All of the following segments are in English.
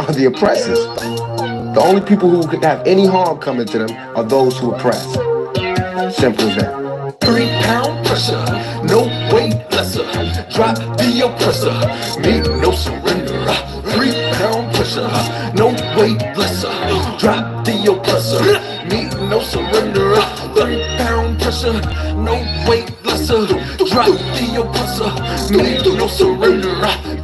are the oppressors. The only people who could have any harm coming to them are those who oppress. Simple as that. 3 pound pressure, no weight lesser. Drop the oppressor, need no surrender. 3 pound pressure, no weight lesser. Drop the oppressor, need no surrender. 3 pound pressure, no weight lesser. Drop the oppressor, need no surrender.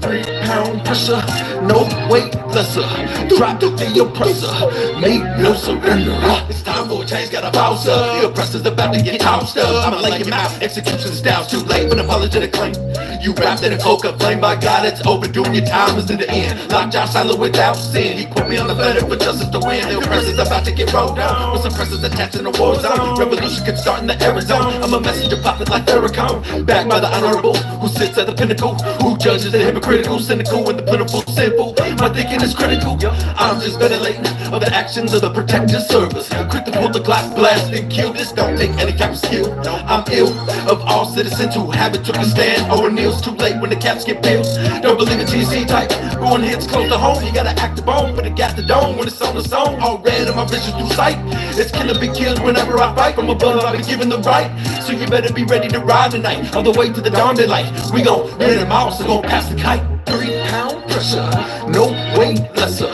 3 pound pressure, no weight lesser. Drop the oppressor, need no surrender. It's time for a change, gotta bounce up. The oppressor's about to get tossed up. I'ma lay him out, execution style's too late for an apologetic claim. You wrapped in a coke up flame, by God it's overdue. Your time is in the end. Locked out silent without sin. He put me on the letter for justice to win. The oppressor's about to get rolled down. With suppressors attached in the war zone. Revolution can start in the Arizona. I'm a messenger prophet like Farrakhan. Backed by the honorable who sits at the pinnacle. Who judges the hypocritical, cynical, and the plentiful simple. My thinking is critical. I'm just ventilating of the actions of the protective service. Quick to pull the Glock, blast and kill. This don't take any type of skill. I'm ill of all citizens who haven't took a stand. Or kneels too late when the caps get peeled. Don't believe in TC type. Going hits close to home. You gotta act the bone, but it got the dome when it's on the song. All red in my vision through sight. It's killer be killed whenever I fight. From above I've been given the right. So you better be ready to ride tonight. All the way to the dawn daylight. We gon' rid them out, so gon' pass the kite. 3 pound pressure, no weight lesser.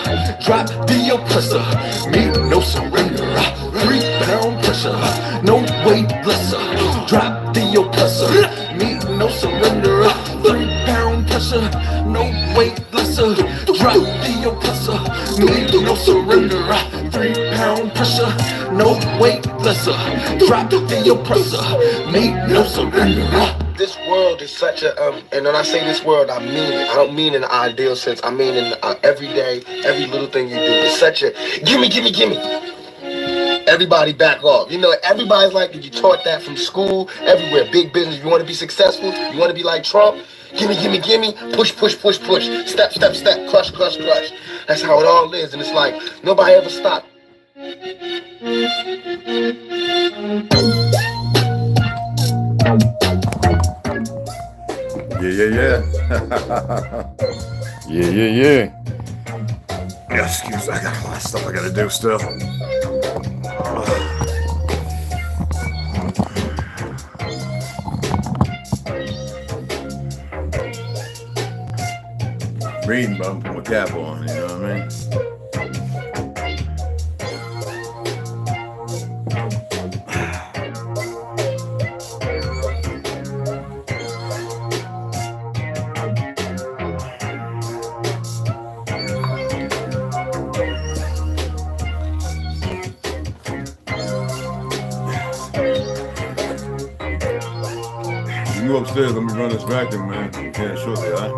Drop the oppressor, need no surrender. 3 pound pressure, no weight lesser. Drop the oppressor, need no surrender. 3 pound pressure, no weight lesser. Drop the oppressor, need no surrender. 3 pound pressure, no weight lesser. Drop the oppressor, need no surrender. This world is such a, and when I say this world, I mean it. I don't mean in the ideal sense. I mean in every day, every little thing you do. It's such a, gimme, gimme, gimme. Everybody back off. You know, everybody's like, you taught that from school, everywhere. Big business, you want to be successful, you want to be like Trump, gimme, gimme, gimme, push, push, push, push, step, step, step, crush, crush, crush. That's how it all is, and it's like, nobody ever stopped. Yeah. yeah. Excuse me, I got a lot of stuff I gotta do still. Reading, but I'm putting my cap on, you know what I mean? You go upstairs, let me run this vacuum, man. Yeah, shortly, alright?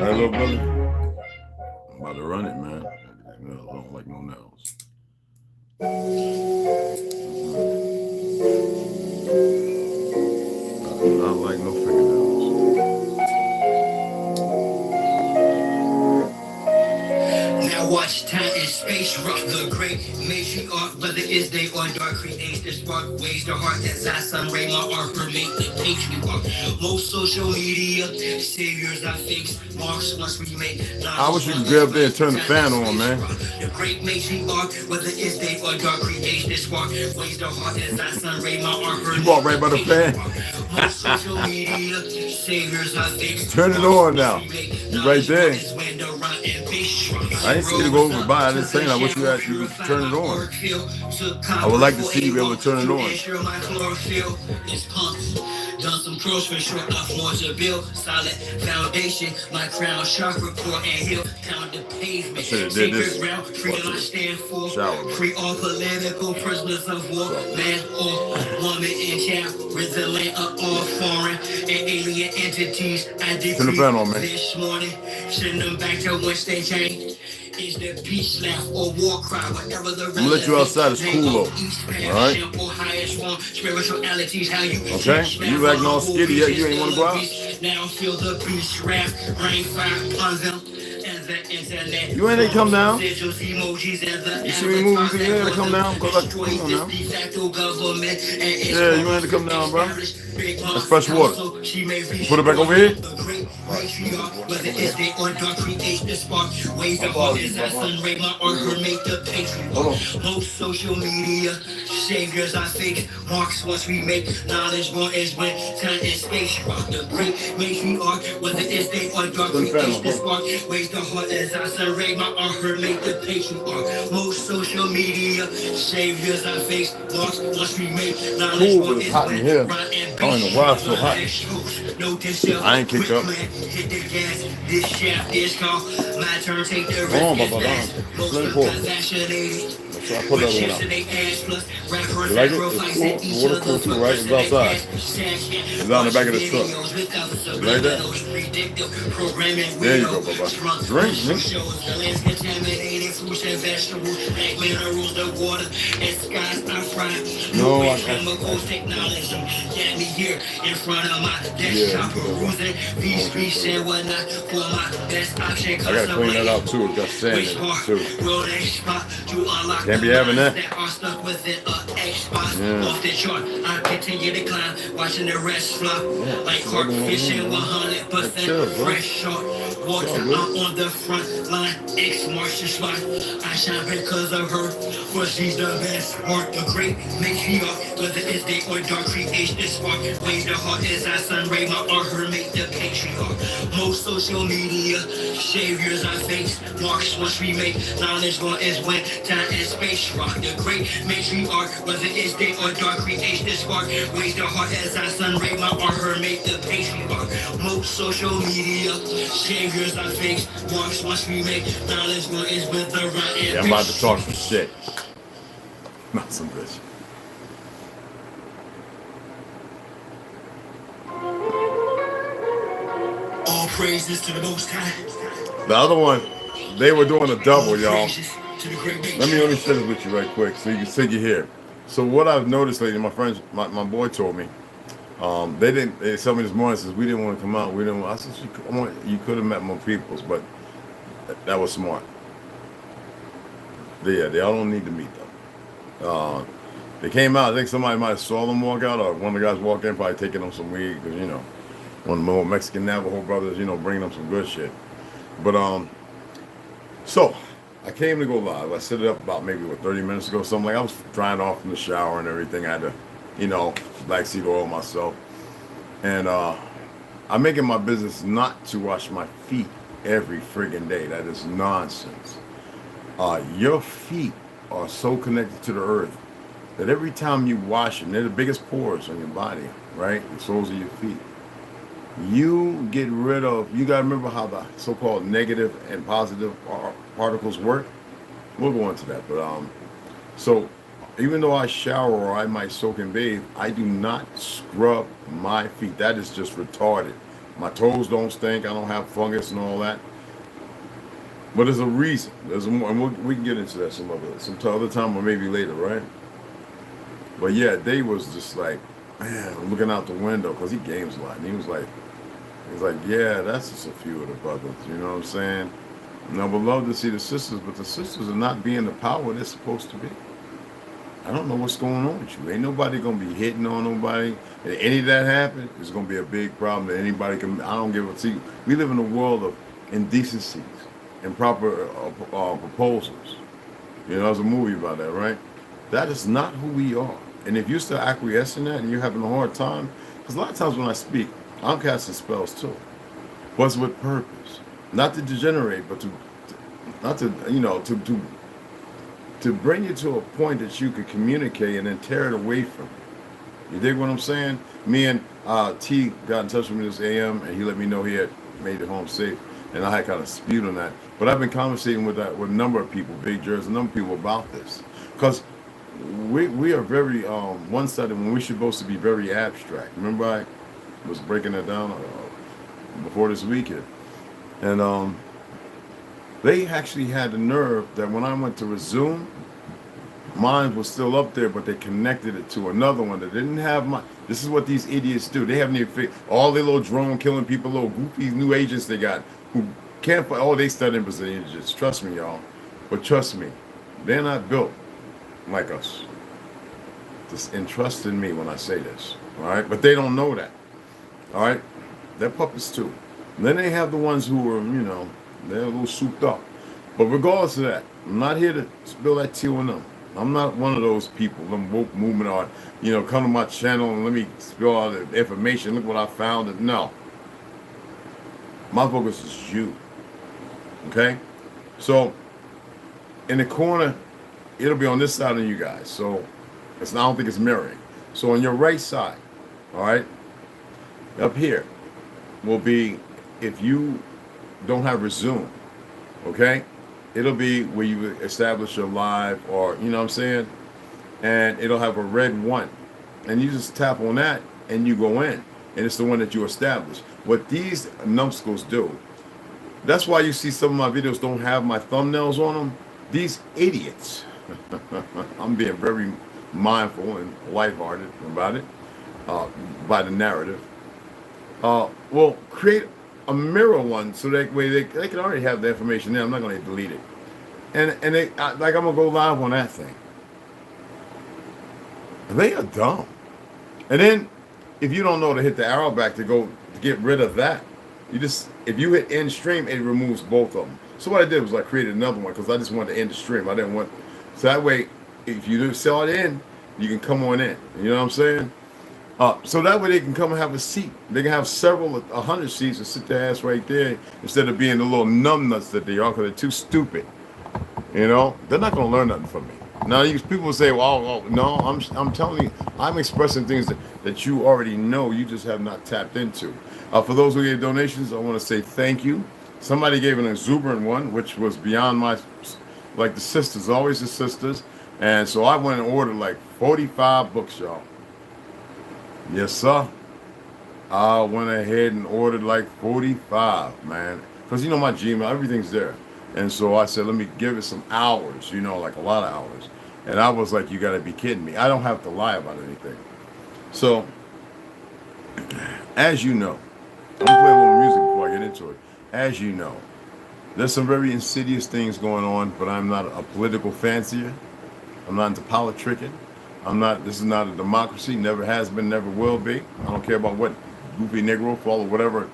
Alright, little brother? I'm about to run it, man. I don't like no nails. I do not like no fingernails. Now watch time and space rock the great matriarch, whether it's day or dark, creates the spark, ways the heart as I sun ray my art remain the patriarch. Most social media saviors I fix marks once we make. I wish you could get up there and turn the fan on, man. The great matriarch, whether it's day or dark, creates the spark, ways the heart as I sun ray my art remain. You walk right by the fan. Most social media saviors I fix. Turn it on now. You right there. I didn't see you go over by. I didn't say I wish you actually could turn it on. I would like to see you be able to turn it on. Done some pros for sure, I want to build solid foundation. My crown chakra, core and heel, count the pavement. Sacred ground, free I stand for. Free all political prisoners of war, man or woman in child, resilient of all foreign and alien entities. I decree this morning, send them back to whence they came. Is the peace laugh or war cry, whatever the I'm gonna let you outside, it's cool though. Alright? Okay? You acting all skitty yet, you ain't wanna go out? Now feel the beast wrath, rain fire upon them. You ain't they come down. You see me moving through the air to come down? Come on now. Yeah, you ain't to come down, bro. That's fresh water. Put it back over here. matriarch, whether it's day or dark, create the spark. Ways the heart is as sun, ray, my art, her make the patriarch. Most social media, saviors are fake, marks once we make, knowledge more is when time and space rock the great matriarch, whether it's day or dark, create the spark. Ways the heart is as sun, ray, my art, her make the patriarch. Most social media, saviors are fake, marks once we make, knowledge more is when rhyme and I don't know why it's so hot. I ain't kicked up. Hit the gas, this shaft is called my turn, take the risk. Oh, let me pour. So I put that one out. You like it? It's cool. The water's cool, right? It's outside. It's out in the back of the truck. You like that? There you go, Baba. Drink, No, I can't. Get me here in front of my desktop, perusing these streets and whatnot for my best option. I gotta clean that out too. It got sand in it too. Can't be having that. Off the chart, I continue to climb, watching the rest flop like carp fishing, 100% fresh shark. Water, I'm on the front line, ex-martial spot. I shine because of her, for she's the best part. The great matriarch, whether it's day or dark, creation is spark. Ways the heart is as sun, ray, my art, her make the patriarch. Most social media, saviors are fakes, marks once we make, knowledge more is when time and space rock. The great matriarch, whether it's day or dark, creation is spark. Ways the heart as as sun, ray, my art, her make the patriarch. Most social media, saviors are fakes, marks once we make, knowledge more is when the rhyme and Yeah, I'm about to talk some shit. Not some bitch. all praises to the Most High. The other one, they were doing a double, y'all. Let me share this with you right quick so you can see you here. So what I've noticed lately, my friends, my boy told me, they told me this morning, says we didn't want to come out. We didn't want, I said, you could have met more peoples, but that was smart. They all don't need to meet them. They came out, I think somebody might have saw them walk out, or one of the guys walked in, probably taking them some weed, because, one of the more Mexican Navajo brothers, bringing them some good shit. But, so, I came to go live. I set it up about maybe, 30 minutes ago, something like I was drying off from the shower and everything. I had to, black seed oil myself. And I'm making my business not to wash my feet every friggin' day. That is nonsense. Your feet are so connected to the earth that every time you wash them, they're the biggest pores on your body, right? The soles of your feet. You get rid of, you gotta remember how the so-called negative and positive particles work. We'll go into that, but so even though I shower or I might soak and bathe, I do not scrub my feet. That is just retarded. My toes don't stink. I don't have fungus and all that. But there's a reason. There's more, and we can get into that some other time or maybe later, right? But yeah, they was just like, man, looking out the window because he games a lot, and he was like, yeah, that's just a few of the brothers. You know what I'm saying? And I would love to see the sisters, but the sisters are not being the power they're supposed to be. I don't know what's going on with you. Ain't nobody gonna be hitting on nobody. If any of that happen, it's gonna be a big problem that anybody can. I don't give a. See, we live in a world of indecencies, improper proposals. There's a movie about that, right? That is not who we are. And if you're still acquiescing that and you're having a hard time, because a lot of times when I speak, I'm casting spells too. But with purpose, not to degenerate, but to bring you to a point that you could communicate and then tear it away from you. You dig what I'm saying? Me and T got in touch with me this AM, and he let me know he had made it home safe. And I had kind of spewed on that. But I've been conversating with a number of people, Big Jerz, a number of people about this. Because we are very one-sided when we're supposed to be very abstract. Remember I was breaking that down before this weekend. And they actually had the nerve that when I went to resume, mine was still up there, but they connected it to another one that didn't have mine. This is what these idiots do. They haven't even figured all their little drone killing people, little goofy new agents they got who can't find. Oh, they studying Brazilian agents. Trust me, y'all. But trust me, they're not built like us. Just entrust in me when I say this. All right, but they don't know that. All right, they're puppets too. Then they have the ones who are, you know, they're a little souped up. But regardless of that, I'm not here to spill that tea on them. I'm not one of those people, them woke movement or, you know, come to my channel and let me spill all the information. Look what I found. No. My focus is you. Okay? So, in the corner, it'll be on this side of you guys. So, I don't think it's mirroring. So, on your right side, all right, up here will be, if you don't have resume, okay, it'll be where you establish your live, or, you know what I'm saying, and it'll have a red 1. And you just tap on that, and you go in. And it's the one that you establish. What these numbskulls do, that's why you see some of my videos don't have my thumbnails on them. These idiots, I'm being very mindful and lighthearted about it, by the narrative, will create a mirror one so that way they can already have the information there. I'm not going to delete it. And they, like, I'm going to go live on that thing. They are dumb. And then, if you don't know to hit the arrow back to go to get rid of that, you just, if you hit end stream, it removes both of them. So what I did was I created another one because I just wanted to end the stream. I didn't want, so that way, if you do sell it in, you can come on in. You know what I'm saying? So that way they can come and have a seat. They can have several, 100 seats and sit their ass right there instead of being the little numbnuts that they are because they're too stupid. You know, they're not going to learn nothing from me. Now, people say, well, no, I'm telling you, I'm expressing things that you already know, you just have not tapped into. For those who gave donations, I want to say thank you. Somebody gave an exuberant one, which was beyond my, like the sisters, always the sisters. And so I went and ordered like 45 books, y'all. Yes, sir. I went ahead and ordered like 45, man. Because, you know, my Gmail, everything's there. And so I said, let me give it some hours, you know, like a lot of hours. And I was like, you got to be kidding me. I don't have to lie about anything. So, as you know, I'm going to play a little music before I get into it. As you know, there's some very insidious things going on, but I'm not a political fancier. I'm not into politicking. This is not a democracy, never has been, never will be. I don't care about what goofy Negro follow, whatever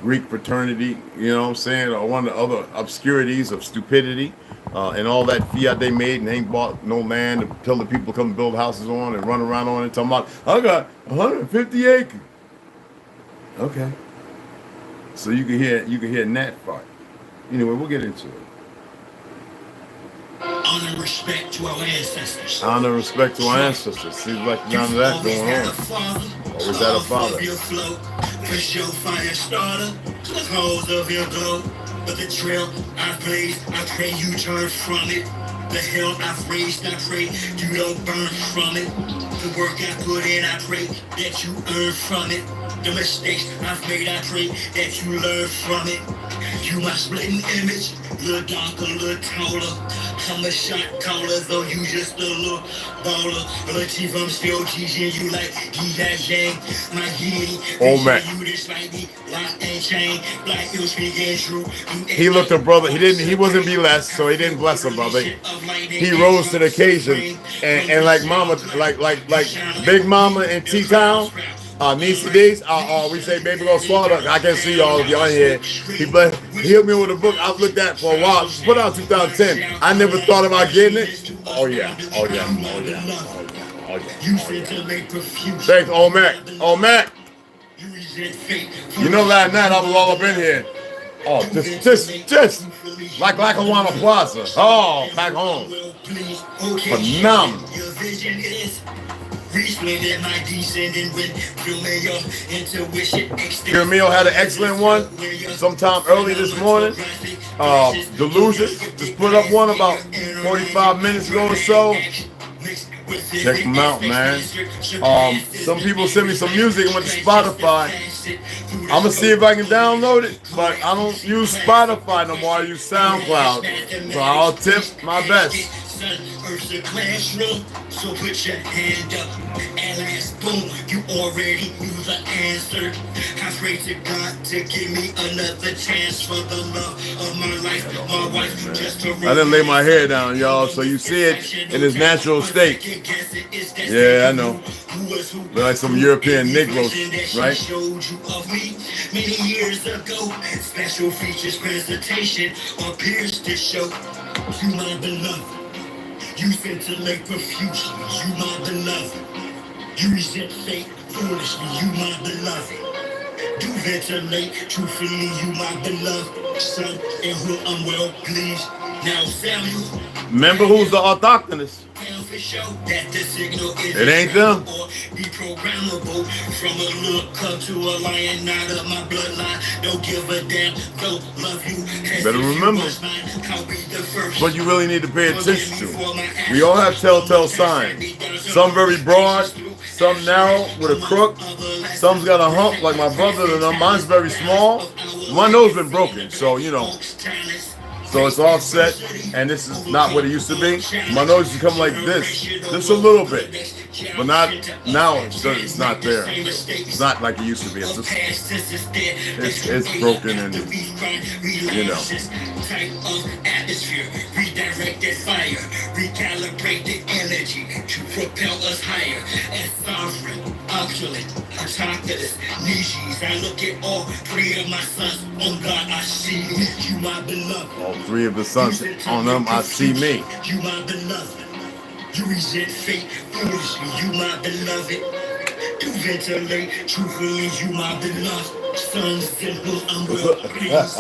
Greek fraternity, you know what I'm saying, or one of the other obscurities of stupidity, and all that fiat they made and ain't bought no land to tell the people come build houses on and run around on it, talking about, I got 150 acres. Okay. So you can hear Nat fart. Anyway, we'll get into it. Honor and respect to our ancestors. Honor and respect to our ancestors. Seems like none of that going on. Always had a father. Cause your fire starter, the cause of your glow. But the trail I've blazed, I pray you turn from it. The hell I've raised, I pray you don't burn from it. The work I put in, I pray that you earn from it. The mistakes I've made, I pray that you learn from it. You my splitting image, little darker, little taller. I'm a shot caller, though you just a little baller. Little chief, I'm still teaching you like Yang. My Oh man. He looked a brother. He wasn't blessed, so he didn't bless a brother. He rose to the occasion, and like Mama, like Big Mama in T-Town. Niecy D's, we say baby go slaughter. I can see y'all if y'all in here. He hit me with a book I've looked at for a while. Put out 2010. I never thought about getting it. Oh yeah. Thanks, old Mac. Oh Mac. You know last night I was all up in here. Oh, just like Lackawanna Plaza. Oh, back home. Phenomenal. Camille had an excellent one sometime early this morning. Delusion just put up one about 45 minutes ago or so. Check them out, man. Some people send me some music and went to Spotify. I'm gonna see if I can download it, but I don't use Spotify no more. I use SoundCloud, so I'll tip my best. son, Earth's a classroom, so put your hand up. At last, boom, you already knew the answer. I pray to God to give me another chance for the love of my life. My wife just to I didn't lay my hair down, y'all, so you see it in its natural state. Yeah, I know. They're like some European Negroes, right? Many years ago, special features presentation appears to show you my beloved. You ventilate profusely, you my beloved. You resent fate foolishly, you my beloved. Do ventilate truthfully, you my beloved son, in whom I'm well pleased. Now Samuel, remember who's the autochthonist? It ain't them. Be programmable from a little cub to a lion, not of my bloodline. Don't give a damn, don't love you. Better remember what you really need to pay attention to. We all have telltale signs. Some very broad, some narrow with a crook. Some's got a hump like my brother, and mine's very small. My nose been broken, so you know. So it's offset, and this is not what it used to be. My nose used to come like this, just a little bit, but not now. It's not there. It's not like it used to be. It's just, it's broken, and you know. Type of atmosphere, redirected fire, recalibrated energy to propel us higher. As sovereign, opulent, autochthonous, niches, I look at all three of my sons. On God, I see you, my beloved. All three of the sons, on them, I see me. You, my beloved. You resent fate foolishly, you, my beloved. To ventilate truthfully, you, my beloved. Son, simple, I'm well pleased.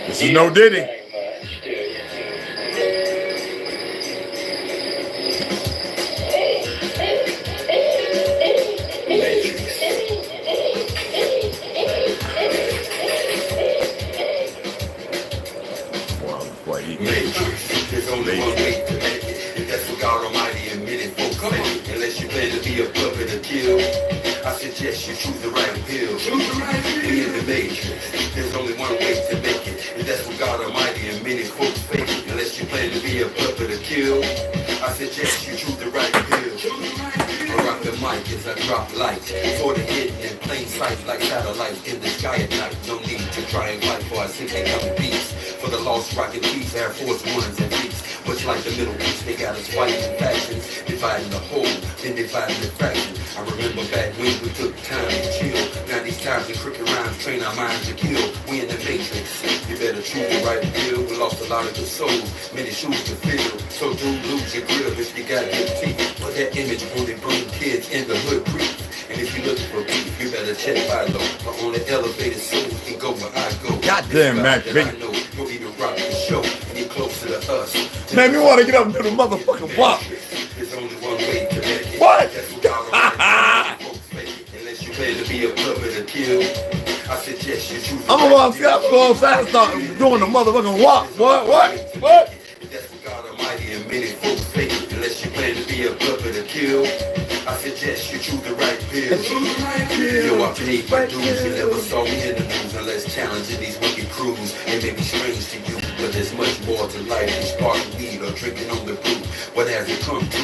This is no Diddy. There's only one way to make it. That's what God Almighty admitted, folks. Unless you plan to be a puppet or kill, I suggest you choose the right pill. We in the matrix. There's only one way to make it. And that's what God Almighty admitted, folks. Unless you plan to be a puppet or kill, I suggest you choose the right pill. I rock the mic as I drop light, for the hidden in plain sight like satellites in the sky at night. No need to try and fight for I simply come beats. For the lost rocket beats, Air Force Ones and beats. Much like the Middle East, they got us fighting factions, dividing the whole, then dividing the fraction. I remember back when we took time to chill. Now these times the crooked rhymes train our minds to kill. We in the matrix. You better choose the right pill. We lost a lot of good souls, many shoes to fill. So do lose your grill if you got good teeth. Put that image on it, bring kids in the hood creep. And if you're looking for beef, you better check by low. But on the elevated soul, you can go where I go. Goddamn, Mac, I know you'll even rock the show and get closer to us. Man, you want to get up and do the motherfucking walk. There's only one way to make it. What? Unless you plan to be a puppet or kill, I suggest you choose. I'm gonna go outside and start doing the motherfucking walk. What? That's what God Almighty admitted, folks fake. Unless you plan to be a puppet or kill, I suggest you choose the right pill. Yo, I paid my dues. You never saw me in the news unless challenging these wicked crews. It may be strange to you, but there's much more to life than sparking weed or drinking on the brew. What has it come to?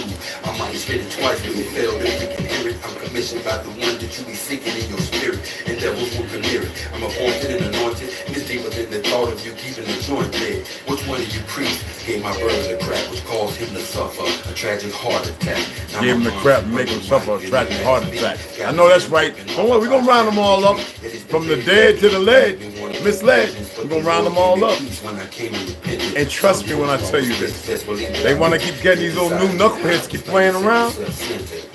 I might spit it twice when you fail if you can hear it. I'm commissioned by the one that you be seeking in your spirit, and devils will come near it. I'm appointed and anointed. It's deeper than the thought of you keeping the joint dead. Which one of you priests gave my brother the crap, which caused him to suffer a tragic heart attack? Give him the crap and make him suffer a tragic heart attack. I know that's right. Don't worry, we're gonna round them all up. From the dead to the led, misled, we're gonna round them all up. And trust me when I tell you this. They wanna keep getting these little new knuckleheads keep playing around.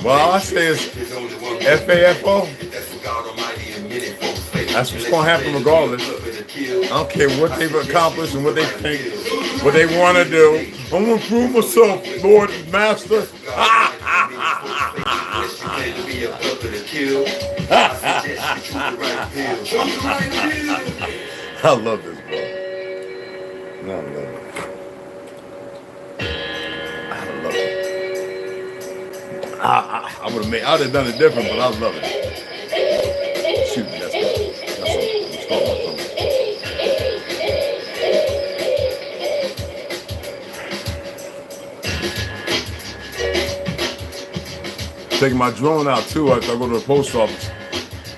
Well, all I say is FAFO. That's what's gonna happen regardless. I don't care what they've accomplished and what they think, what they want to do. I'm gonna prove myself, Lord and Master. I love this, bro. I love it. I love it. I would have done it different, but I love it. Shoot, that's all. taking my drone out too. I go to the post office.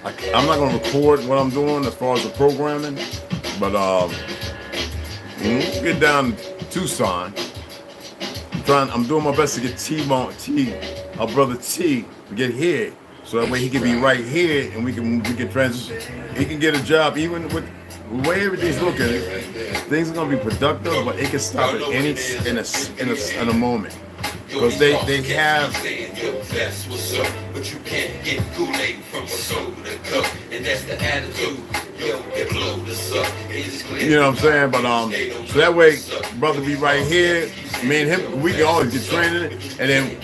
I'm not gonna record what I'm doing as far as the programming, but when we get down to Tucson, I'm doing my best to get our brother T, to get here, so that way he can be right here, and we can transition. He can get a job, even with the way everything's looking. Things are gonna be productive, but it can stop at any in a moment. Because they have. But you can't get Kool-Aid from a soda cup, and that's the attitude. Yo, it blowed us up. You know what I'm saying? But so that way, brother be right here. Me and him, we can always get training, and then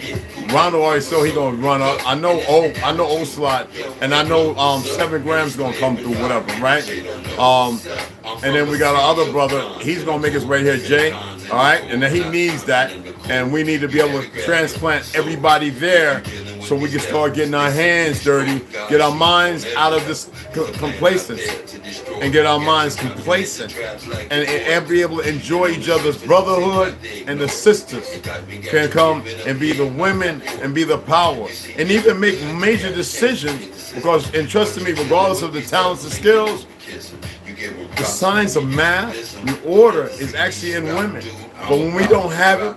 Rondo always so he gonna run up. I know O-Slot, and I know 7 grams gonna come through, whatever, right? And then we got our other brother. He's gonna make his way here, Jay. All right, and then he needs that, and we need to be able to transplant everybody there, so we can start getting our hands dirty, get our minds out of this complacency, and get our minds complacent, and be able to enjoy each other's brotherhood, and the sisters can come and be the women and be the power, and even make major decisions, because, and trust me, regardless of the talents and skills, the science of math and order is actually in women. But when we don't have it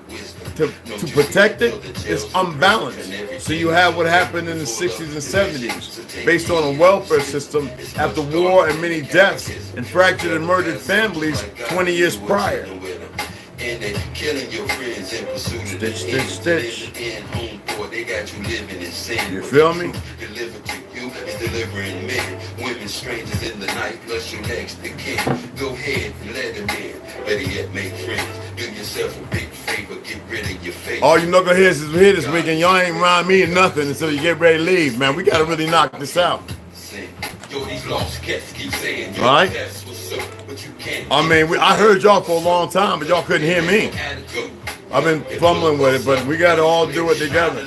to protect it, it's unbalanced. So you have what happened in the 60s and 70s, based on a welfare system after war and many deaths and fractured and murdered families 20 years prior. Stitch. You feel me? Delivering men, women, strangers in the night, plus your next to kin. Go ahead and let them in. Better yet, make friends. Do yourself a big favor, get rid of your face. All you knuckleheads is here this weekend. Y'all ain't rhyme me nothing until you get ready to leave, man. We gotta really knock this out. Yo, these lost cats keep saying, all right? I mean, I heard y'all for a long time, but y'all couldn't hear me. I've been fumbling with it, but we gotta all do it together.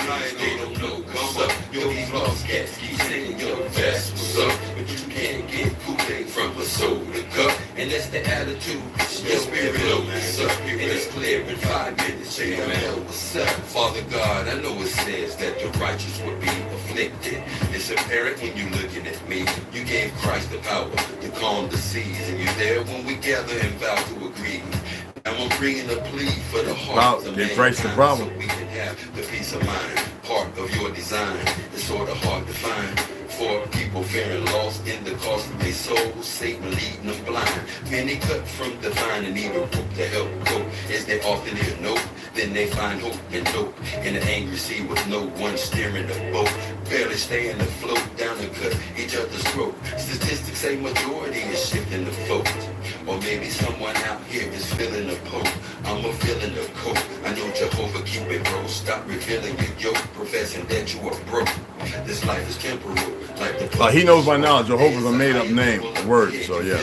Yo, these lost cats keep saying, yo, that's what's up, but you can't get Kool-Aid from a soda cup, and that's the attitude. Your spirit opens up, and it's clear in 5 minutes. Say, man, what's up? Father God, I know it says that the righteous will be afflicted. It's apparent when you're looking at me. You gave Christ the power to calm the seas, and you're there when we gather and vow to agree. I'm bringing a plea for the heart of mankind, so we can have the peace of mind. Part of your design is sort of hard to find. For people fearing lost in the cost of their souls, Satan leading them blind. Many cut from the vine and even hope to help cope. As they often hear no, then they find hope and dope in an angry sea with no one steering the boat. Barely staying afloat, down to cut each other's throat. Statistics say majority is shifting the focus. Or maybe someone out here is feeling the poke. I'm a feeling the coke. I know Jehovah keep it bro. Stop revealing your yoke, professing that you are broke. This life is temporal. Like the he knows by now Jehovah's a made-up name, a word, so yeah.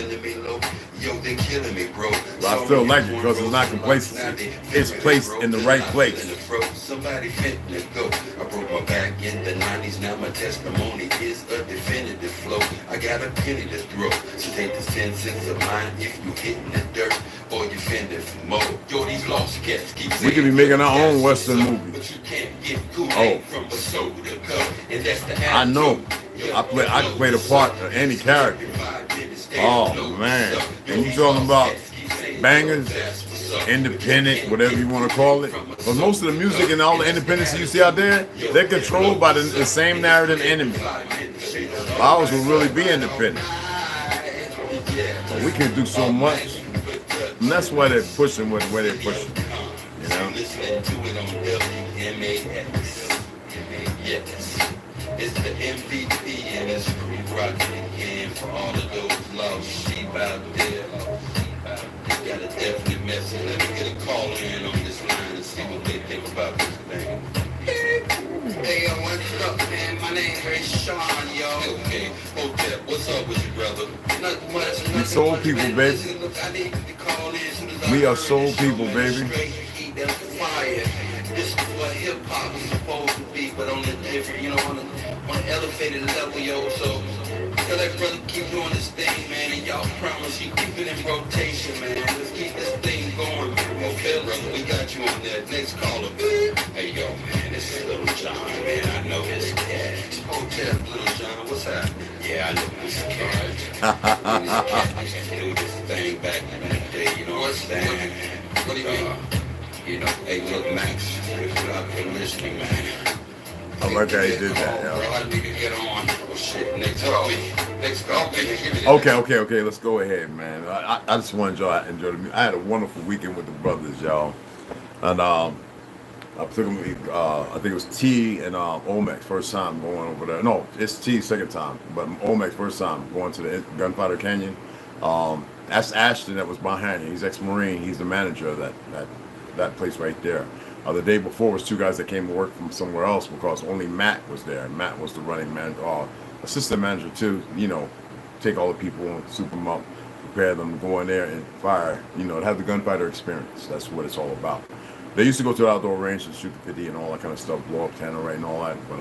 Yo, they killing me, bro. But I still like it because it's not complacency. It's placed in the right place. Somebody fitting to go. I broke my back in the 90s. Now my testimony is a definitive flow. I got a penny to throw. So take the senses of mine if you hitting the dirt or you fending for more. Yo, these lost cats keep saying, we could be making our own Western movie. But you can't get Kool-Aid from a soda cup. And that's the I know. I can play the part of any character. Oh man. And you talking about bangers, independent, whatever you want to call it. But most of the music and all the independents you see out there, they're controlled by the same narrative enemy. Ours will really be independent. But we can do so much. And that's why they're pushing where they're pushing. You know? It's the MVP and it's crew rocking again for all of those lost sheep out there. Got a definite message. Let me get a call in on this line and see what they think about this thing. Hey, yo, what's up, man? My name is Sean, yo. Okay, Hotep, what's up with you, brother? Nothing much. We soul people, baby. We are soul people, baby. This is what hip-hop is supposed to be, but on a different, on an elevated level, yo. So tell that brother keep doing this thing, man, and y'all promise you keep it in rotation, man. Let's keep this thing going, man. Okay, brother, we got you on that. Next caller. Hey, yo, man, this is Little John, man, I know this cat. Oh, yeah, Little John, what's up? Yeah, I know this cat. Do this thing back in the day, you know what I'm saying? What do you mean? You know, hey, look, Max, if you're out there listening, man. I like how he did that, yo. Bro, I need to get on. Oh, shit, Nick's call me. Nick's call me. Okay, let's go ahead, man. I just wanted y'all to enjoy the music. I had a wonderful weekend with the brothers, y'all. And I took them, I think it was T and Omex, first time going over there. No, it's T second time, but Omex first time going to the Gunfighter Canyon. That's Ashton that was behind it. He's ex-Marine. He's the manager of that place right there. The day before was two guys that came to work from somewhere else because only Matt was there. Matt was the running manager, assistant manager too. You know, take all the people and soup them up, prepare them to go in there and fire. You know, to have the gunfighter experience. That's what it's all about. They used to go to the outdoor range and shoot the 50 and all that kind of stuff, blow up Tannerite and all that. But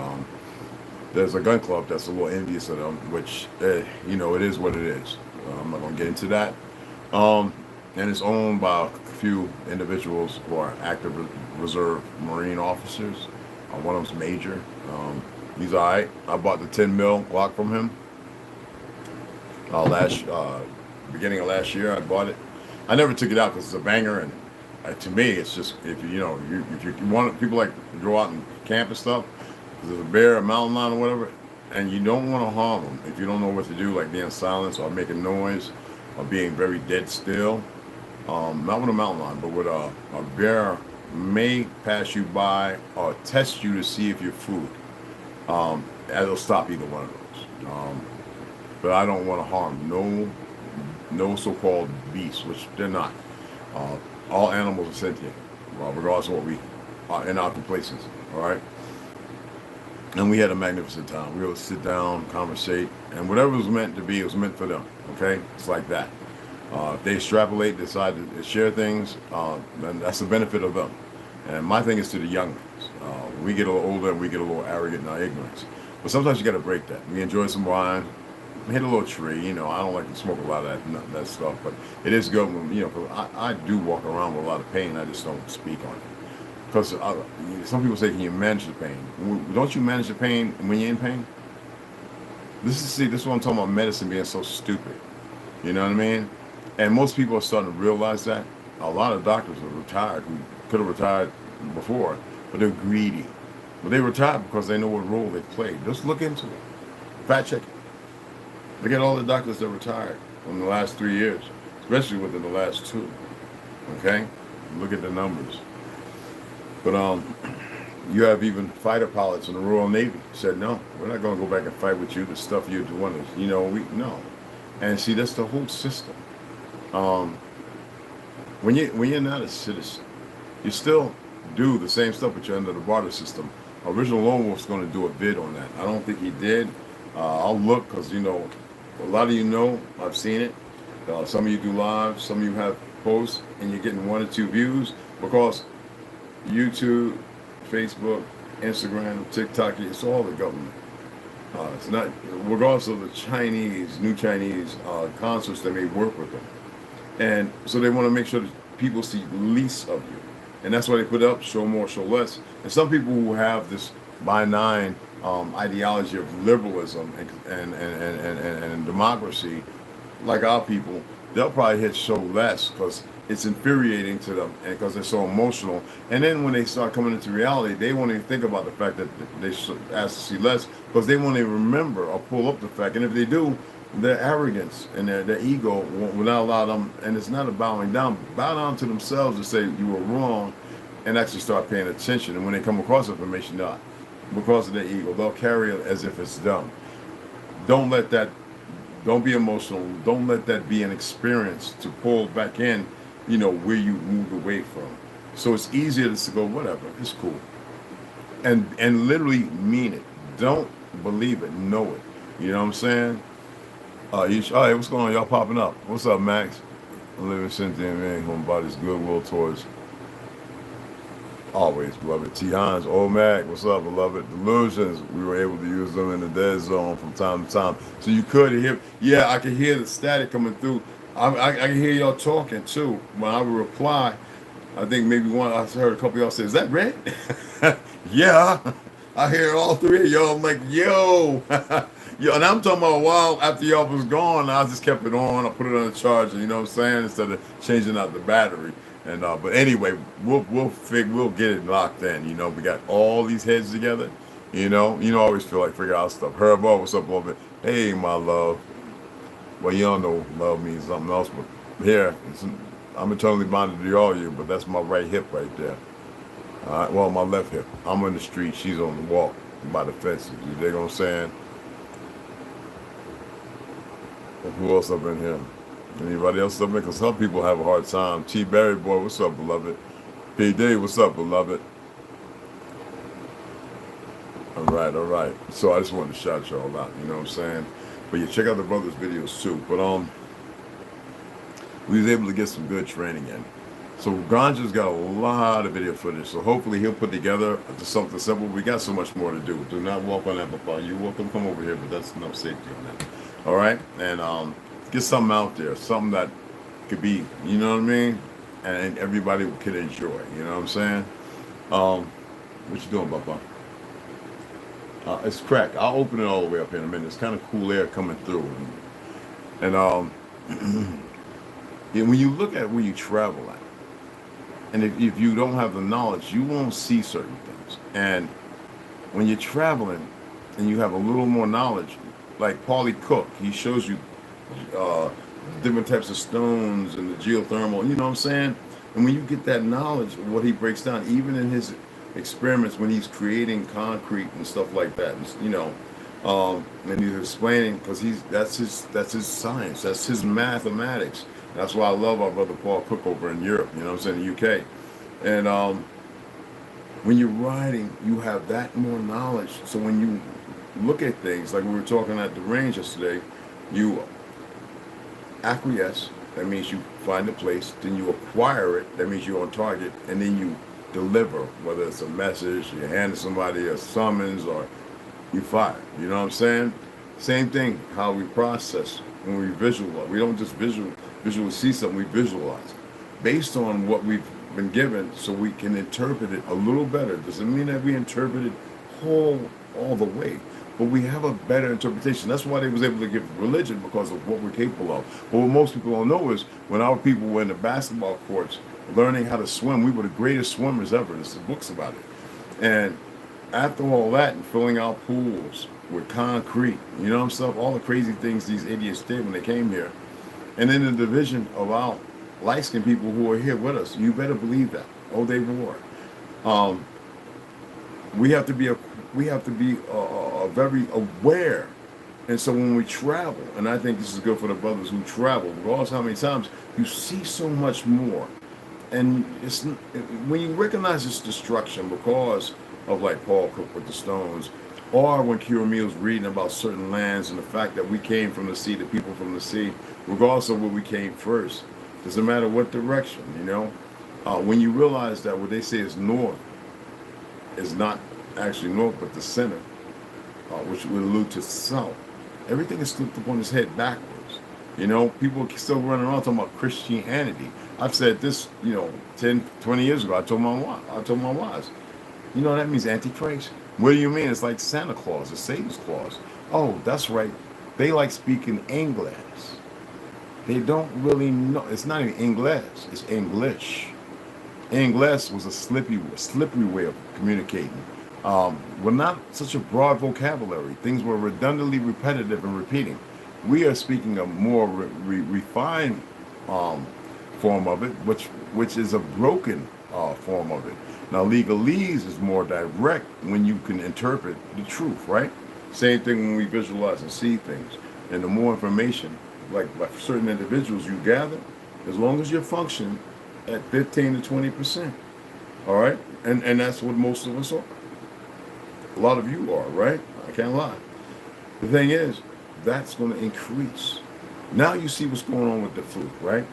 there's a gun club that's a little envious of them, which you know, it is what it is. I'm not gonna get into that. And it's owned by a few individuals who are active reserve Marine officers. One of them's Major. He's all right. I bought the 10 mil Glock from him. Beginning of last year, I bought it. I never took it out because it's a banger, and to me, it's just if you want people like to go out and camp and stuff. If there's a bear, a mountain lion, or whatever, and you don't want to harm them. If you don't know what to do, like being silent or making noise, or being very dead still. Not with a mountain lion, but with a bear may pass you by or test you to see if you're food. It'll stop either one of those. But I don't want to harm no so-called beasts, which they're not. All animals are sentient, regardless of what we are in our places. All right. And we had a magnificent time. We would sit down, conversate, and whatever was meant to be, it was meant for them. Okay, it's like that. If they extrapolate, decide to share things, then that's the benefit of them. And my thing is to the young ones. We get a little older and we get a little arrogant in our ignorance. But sometimes you got to break that. We enjoy some wine, hit a little tree. You know, I don't like to smoke a lot of that stuff, but it is good when, you know, 'cause I do walk around with a lot of pain. I just don't speak on it. Because some people say, can you manage the pain? Don't you manage the pain when you're in pain? This is what I'm talking about, medicine being so stupid. You know what I mean? And most people are starting to realize that. A lot of doctors are retired who could have retired before, but they're greedy. But they retired because they know what role they played. Just look into it. Fact check it. Look at all the doctors that retired in the last 3 years, especially within the last 2. Okay? Look at the numbers. But you have even fighter pilots in the Royal Navy said, no, we're not going to go back and fight with you. The stuff you're doing is, you know, no. And see, that's the whole system. When you're not a citizen, you still do the same stuff, but you're under the barter system. Original Lone Wolf's going to do a vid on that. I don't think he did. I'll look because, you know, a lot of you know, I've seen it. Some of you do live, some of you have posts, and you're getting 1 or 2 views because YouTube, Facebook, Instagram, TikTok, it's all the government. It's not, regardless of the new Chinese concerts that may work with them. And so they want to make sure that people see least of you. And that's why they put up show more, show less. And some people who have this benign ideology of liberalism and democracy, like our people, they'll probably hit show less because it's infuriating to them and because they're so emotional. And then when they start coming into reality, they won't even think about the fact that they should ask to see less because they won't even remember or pull up the fact. And if they do, their arrogance and their ego will not allow them, and it's not a bowing down. Bow down to themselves and say you were wrong and actually start paying attention. And when they come across information, not because of their ego, they'll carry it as if it's dumb. Don't be emotional. Don't let that be an experience to pull back in, you know, where you moved away from. So it's easier to go, whatever, it's cool. And literally mean it. Don't believe it, know it. You know what I'm saying? All right, what's going on? Y'all popping up. What's up, Max? I'm living Cynthia, man, going by this goodwill towards always, beloved. T. Hines, old Mac, what's up, beloved? Delusions, we were able to use them in the dead zone from time to time. So you could hear, yeah, I could hear the static coming through. I can hear y'all talking too. When I would reply, I think maybe I heard a couple of y'all say, is that red? Yeah. I hear all three of y'all. I'm like, yo. Yo, and I'm talking about a while after y'all was gone, I just kept it on. I put it on the charger, you know what I'm saying, instead of changing out the battery. And but anyway, we'll get it locked in. You know, we got all these heads together. You know, I always feel like figure out stuff. Herbo, what's up, a little bit? Hey, my love. Well, you don't know love means something else, but here, I'm eternally bonded to all of you, but that's my right hip right there. All right, well, my left hip. I'm on the street, she's on the walk by the fences. You dig what I'm saying? Who else up in here? Anybody else up in here? Because some people have a hard time. T. Berry boy, what's up, beloved? P. D, what's up, beloved? All right. So I just wanted to shout y'all out, you know what I'm saying? But yeah, check out the brothers' videos too. But we was able to get some good training in. So Ganja's got a lot of video footage. So hopefully he'll put together something simple. We got so much more to do. Do not walk on that, Papa. You're welcome, come over here, but that's enough safety on that. All right, and get something out there, something that could be, you know what I mean, and everybody could enjoy. You know what I'm saying? What you doing, Papa? It's crack. I'll open it all the way up here in a minute. It's kind of cool air coming through, and when you look at where you travel at, and if you don't have the knowledge, you won't see certain things. And when you're traveling and you have a little more knowledge, like Paulie Cook, he shows you different types of stones and the geothermal, you know what I'm saying? And when you get that knowledge of what he breaks down, even in his experiments when he's creating concrete and stuff like that, you know, and he's explaining, because that's his science, that's his mathematics. That's why I love our brother Paul Cook over in Europe, you know what I'm saying, the UK. And when you're riding, you have that more knowledge. So when you look at things, like we were talking at the range yesterday, you acquiesce, that means you find a place, then you acquire it, that means you're on target, and then you deliver, whether it's a message, you hand somebody a summons, or you fire, you know what I'm saying? Same thing, how we process when we visualize. We don't just visually see something, we visualize based on what we've been given, so we can interpret it a little better. Doesn't mean that we interpret it all the way, but we have a better interpretation. That's why they was able to give religion, because of what we're capable of. But what most people don't know is when our people were in the basketball courts learning how to swim, we were the greatest swimmers ever. There's books about it. And after all that, and filling out pools with concrete, you know what I'm saying? All the crazy things these idiots did when they came here. And in the division of our light-skinned people who are here with us, you better believe that. Oh, they were. We have to be very aware. And so when we travel, and I think this is good for the brothers who travel, regardless how many times, you see so much more. And when you recognize this destruction because of, like Paul Cook with the stones, or when Kiramil's reading about certain lands and the fact that we came from the sea, the people from the sea, regardless of where we came first, doesn't matter what direction, you know. When you realize that what they say is north is not actually north, but the center, which would allude to south. Everything is flipped upon its head backwards. You know, people are still running around talking about Christianity. I've said this, 10, 20 years ago. I told my wives, that means Antichrist. What do you mean? It's like Santa Claus, it's Satan's Claus. Oh, that's right. They like speaking English. They don't really know. It's not even English. It's English. English was a slippery way of communicating. We're not such a broad vocabulary. Things were redundantly repetitive and repeating. We are speaking a more refined form of it, which is a broken form of it. Now, legalese is more direct when you can interpret the truth, right? Same thing when we visualize and see things. And the more information, like certain individuals you gather, as long as you're functioning at 15 to 20%, all right? And that's what most of us are. A lot of you are, right? I can't lie. The thing is, that's going to increase. Now you see what's going on with the food, right?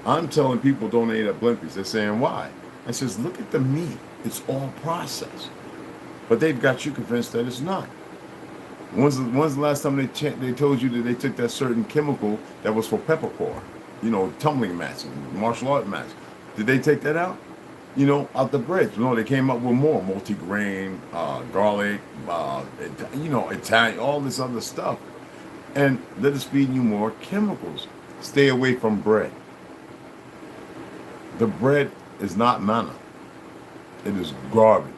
I'm telling people don't eat at Blimpies. They're saying, why? I says, look at the meat. It's all processed. But they've got you convinced that it's not. When's the last time they told you that they took that certain chemical that was for peppercorn? Tumbling mats and martial art mats. Did they take that out? you know, out the bread. You know, they came up with more multi-grain, garlic, you know, Italian, all this other stuff. And they're just feeding you more chemicals. Stay away from bread. The bread is not manna. It is garbage.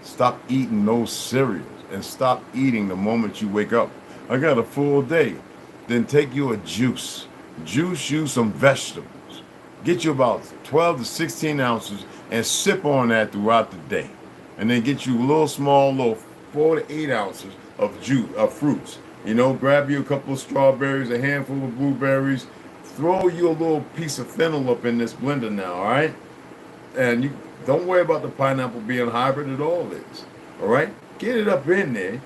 Stop eating those cereals and stop eating the moment you wake up. I got a full day. Then take you a juice. Juice you some vegetables. Get you about 12 to 16 ounces and sip on that throughout the day. And then get you a little small, little 4 to 8 ounces of juice, of fruits. You know, grab you a couple of strawberries, a handful of blueberries. Throw you a little piece of fennel up in this blender now, all right? And you don't worry about the pineapple being hybrid at all this, all right? Get it up in there,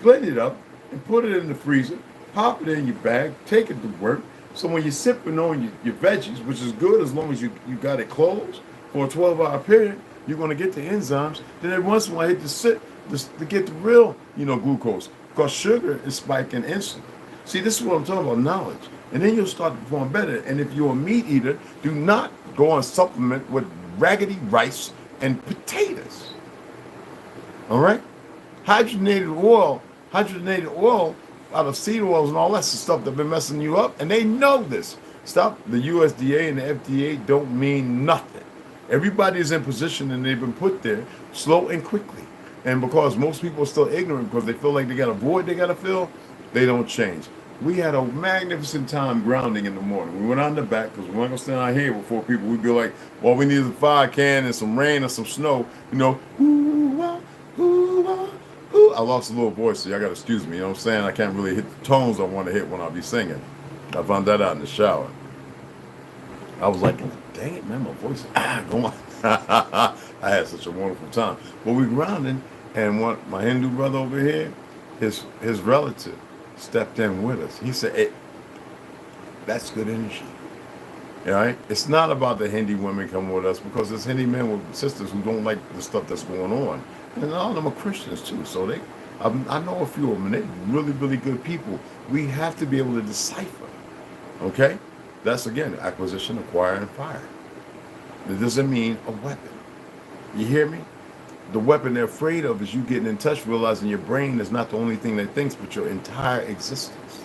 blend it up, and put it in the freezer. Pop it in your bag, take it to work. So when you're sipping on your veggies, which is good as long as you got it closed for a 12-hour period, you're going to get the enzymes. Then every once in a while, hit the sip to get the real, you know, glucose. Because sugar is spiking insulin. See, this is what I'm talking about, knowledge. And then you'll start to perform better. And if you're a meat eater, do not go on supplement with raggedy rice and potatoes. All right? Hydrogenated oil out of seed oils and all that's the stuff that's been messing you up. And they know this. Stop. The USDA and the FDA don't mean nothing. Everybody is in position and they've been put there slow and quickly. And because most people are still ignorant because they feel like they got a void they got to fill, they don't change. We had a magnificent time grounding in the morning. We went on the back because we weren't going to stand out here with 4 people. We'd be like, well, we need a fire can and some rain or some snow. You know, ooh-wah, ooh-wah, ooh. I lost a little voice, so y'all got to excuse me. You know what I'm saying? I can't really hit the tones I want to hit when I be singing. I found that out in the shower. I was like, dang it, man, my voice is going. I had such a wonderful time. But we grounding, and my Hindu brother over here, his relative stepped in with us. He said, hey, that's good energy. All right? It's not about the Hindi women coming with us because there's Hindi men with sisters who don't like the stuff that's going on. And all of them are Christians too. So I know a few of them, and they're really, really good people. We have to be able to decipher. Okay? That's, again, acquisition, acquire, and fire. It doesn't mean a weapon. You hear me? The weapon they're afraid of is you getting in touch, realizing your brain is not the only thing that thinks, but your entire existence.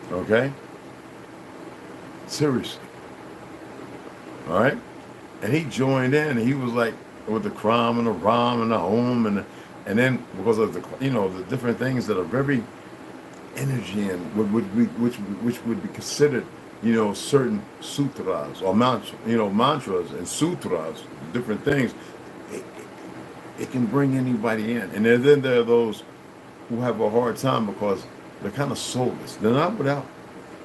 Okay? Seriously. All right? And he joined in, and he was like, with the Kram and the Ram and the Om, and then because of the, you know, the different things that are very energy and which would be considered, you know, certain sutras or mantras and sutras, different things. It can bring anybody in. And then there are those who have a hard time because they're kind of soulless. They're not without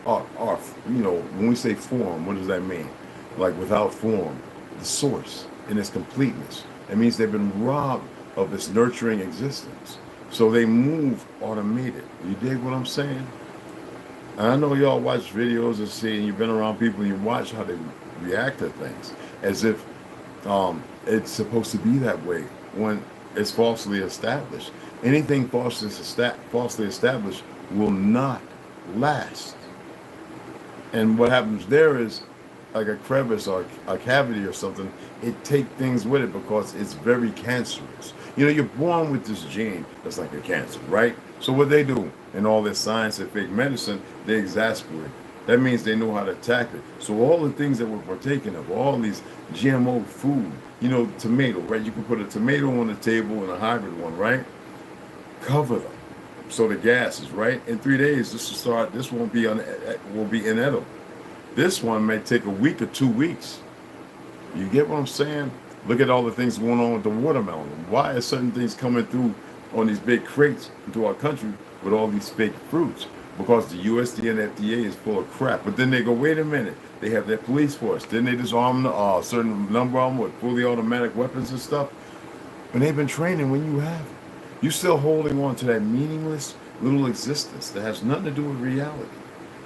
our, you know, when we say form, what does that mean? Like without form, the source in its completeness. It means they've been robbed of its nurturing existence. So they move automated. You dig what I'm saying? And I know y'all watch videos and see, and you've been around people and you watch how they react to things as if it's supposed to be that way when it's falsely established. Anything falsely established will not last. And what happens there is like a crevice or a cavity or something, it take things with it because it's very cancerous. You know, you're born with this gene that's like a cancer, right? So what they do in all this scientific medicine, they exasperate. That means they know how to attack it. So all the things that we're partaking of, all these GMO food, you know, tomato, right? You can put a tomato on the table and a hybrid one, right? Cover them. So the gases, right? In 3 days, this won't be inedible. This one may take a week or 2 weeks. You get what I'm saying? Look at all the things going on with the watermelon. Why are certain things coming through on these big crates into our country with all these fake fruits? Because the USDA and FDA is full of crap. But then they go, wait a minute, they have their police force. Then they disarm a certain number of them with fully automatic weapons and stuff. And they've been training when you have. You're still holding on to that meaningless little existence that has nothing to do with reality.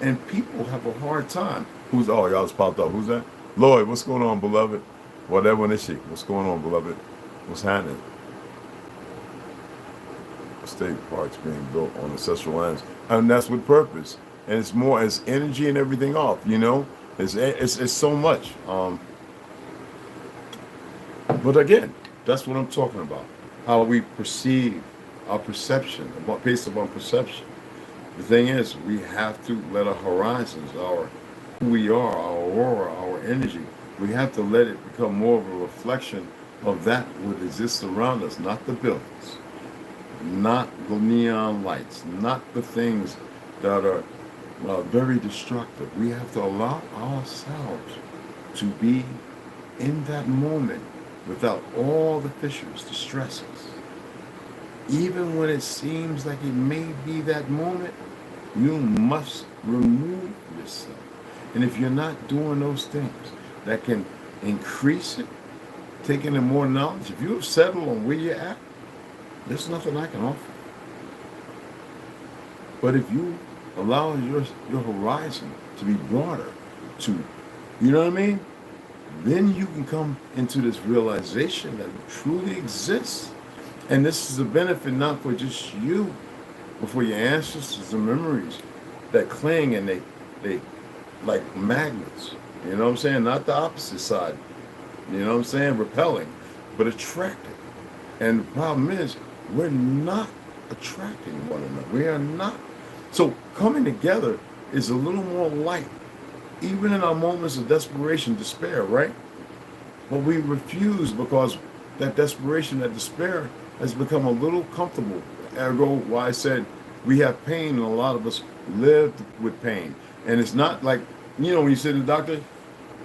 And people have a hard time. Y'all just popped up. Who's that? Lloyd, what's going on, beloved? Well, that one is she. What's going on, beloved? What's happening? State parks being built on ancestral lands. And that's with purpose. And it's more as energy and everything off, you know? It's so much. But again, that's what I'm talking about. How we perceive our perception, based upon perception. The thing is, we have to let our horizons, who we are, our aura, our energy, we have to let it become more of a reflection of that what exists around us, not the buildings, not the neon lights, not the things that are very destructive. We have to allow ourselves to be in that moment without all the fissures, the stresses. Even when it seems like it may be that moment, you must remove yourself. And if you're not doing those things that can increase it, taking in more knowledge, if you have settled on where you're at, there's nothing I can offer. But if you allow your horizon to be broader, to, you know what I mean? Then you can come into this realization that it truly exists. And this is a benefit not for just you, but for your ancestors and memories that cling and they like magnets. You know what I'm saying? Not the opposite side. You know what I'm saying? Repelling, but attracting. And the problem is, we're not attracting one another. We are not. So coming together is a little more light, even in our moments of desperation, despair, right? But we refuse because that desperation, that despair has become a little comfortable. Ergo, why I said we have pain, and a lot of us live with pain. And it's not like, you know, when you see the doctor,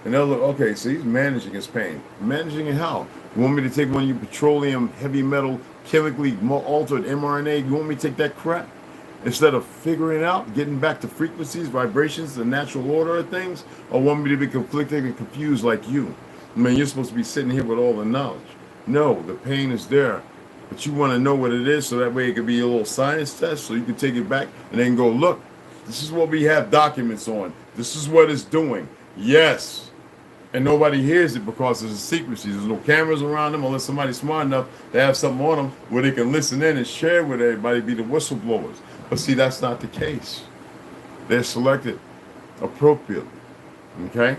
and they'll look, okay, so he's managing his pain. Managing it how? You want me to take one of your petroleum, heavy metal, chemically altered mRNA? You want me to take that crap? Instead of figuring it out, getting back to frequencies, vibrations, the natural order of things, or want me to be conflicted and confused like you? I mean, you're supposed to be sitting here with all the knowledge. No, the pain is there, but you want to know what it is so that way it could be a little science test so you can take it back and then go, look, this is what we have documents on. This is what it's doing. Yes. And nobody hears it because there's a secrecy. There's no cameras around them unless somebody's smart enough to have something on them where they can listen in and share with everybody, be the whistleblowers. But see, that's not the case. They're selected appropriately. Okay?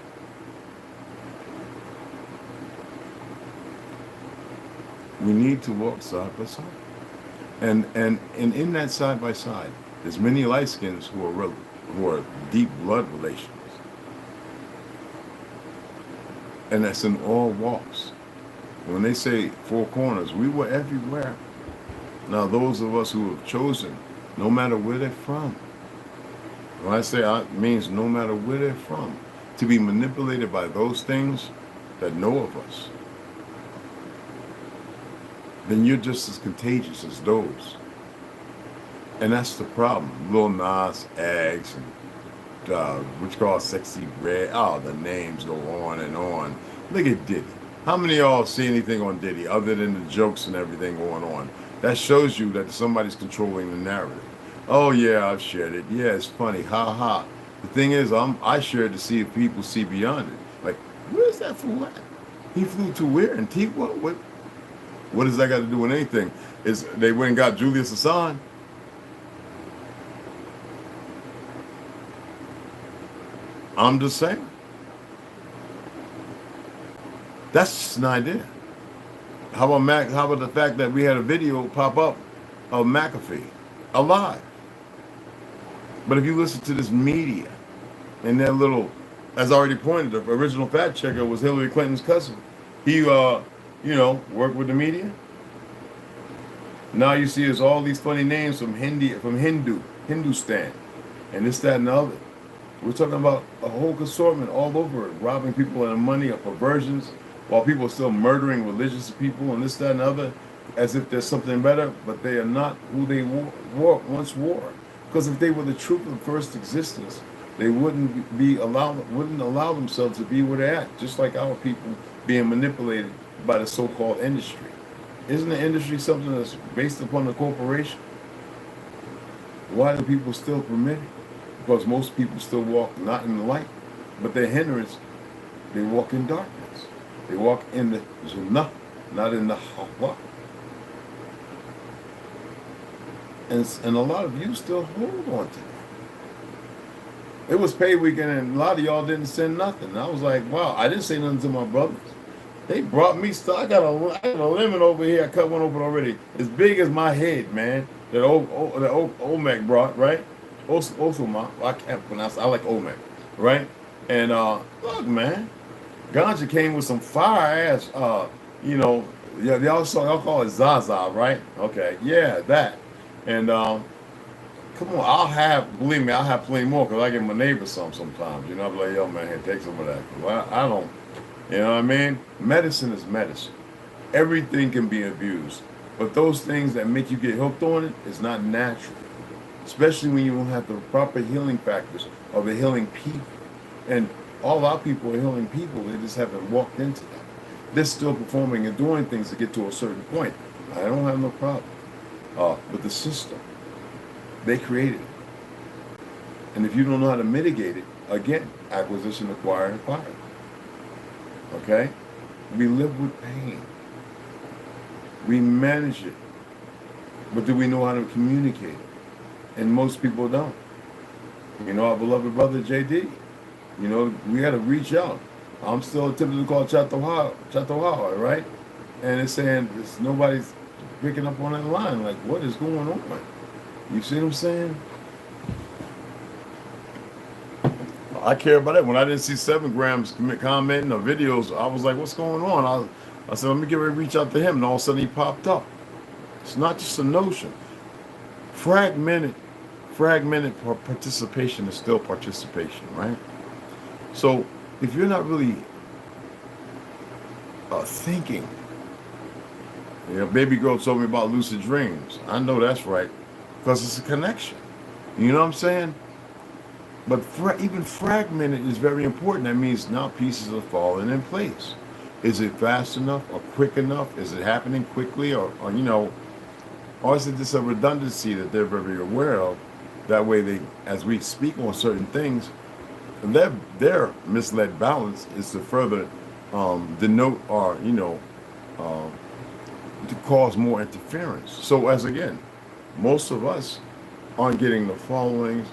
We need to walk side by side. And in that side by side, there's many light skins who are deep blood relations. And that's in all walks. When they say four corners, we were everywhere. Now those of us who have chosen, no matter where they're from, when I say it means no matter where they're from, to be manipulated by those things that know of us, then you're just as contagious as those. And that's the problem. Lil Nas X and what you call Sexy Red. Oh, the names go on and on. Look at Diddy. How many of y'all see anything on Diddy other than the jokes and everything going on? That shows you that somebody's controlling the narrative. Oh yeah, I've shared it. Yeah, it's funny. Ha ha. The thing is, I shared to see if people see beyond it. Like, where's that fool at? He flew to where? And what does that got to do with anything? Is they went and got Julius Assange? I'm just saying. That's just an idea. How about the fact that we had a video pop up of McAfee alive? But if you listen to this media and their little, as I already pointed, the original fact checker was Hillary Clinton's cousin. He, worked with the media. Now you see there's all these funny names from Hindustan, and this, that, and the other. We're talking about a whole assortment all over it, robbing people of their money or perversions, while people are still murdering religious people and this, that, and the other, as if there's something better, but they are not who they once were. Because if they were the truth of first existence, they wouldn't allow themselves to be where they're at, just like our people being manipulated by the so-called industry. Isn't the industry something that's based upon the corporation? Why do people still permit it? Because most people still walk not in the light, but their hindrance, they walk in darkness. They walk in the Sunnah, not in the Hawa. And a lot of you still hold on to that. It was pay weekend and a lot of y'all didn't send nothing. And I was like, wow, I didn't say nothing to my brothers. They brought me stuff. I got a lemon over here. I cut one open already. As big as my head, man. That Olmec brought, right? Osuma. I can't pronounce it. I like Olmec, right? And look, man. Ganja came with some fire ass, you know, yeah, y'all call it Zaza, right? Okay, yeah, that. And come on, believe me, I'll have plenty more because I give my neighbor sometimes. You know, I'm like, yo, man, here, take some of that. Well, I don't, you know what I mean? Medicine is medicine. Everything can be abused. But those things that make you get hooked on it is not natural. Especially when you don't have the proper healing factors of a healing people. And all our people are healing people, they just haven't walked into that. They're still performing and doing things to get to a certain point. I don't have no problem. But the system, they created it. And if you don't know how to mitigate it, again, acquisition, acquire, and fire. Okay? We live with pain. We manage it. But do we know how to communicate it? And most people don't. You know, our beloved brother JD, you know, we got to reach out. I'm still attempting to call Chatohawa, right? And it's saying nobody's picking up on that line. Like, what is going on? You see what I'm saying? I care about that. When I didn't see 7 grams commenting or videos, I was like, what's going on? I said, let me get ready to reach out to him. And all of a sudden he popped up. It's not just a notion. Fragmented participation is still participation, right? So if you're not really thinking, you know, baby girl told me about lucid dreams. I know that's right, because it's a connection. You know what I'm saying? But even fragmented is very important. That means now pieces are falling in place. Is it fast enough or quick enough? Is it happening quickly or you know, or is it just a redundancy that they're very aware of? That way they, as we speak on certain things, their misled balance is to further denote or, you know, to cause more interference. So as again, most of us aren't getting the followings,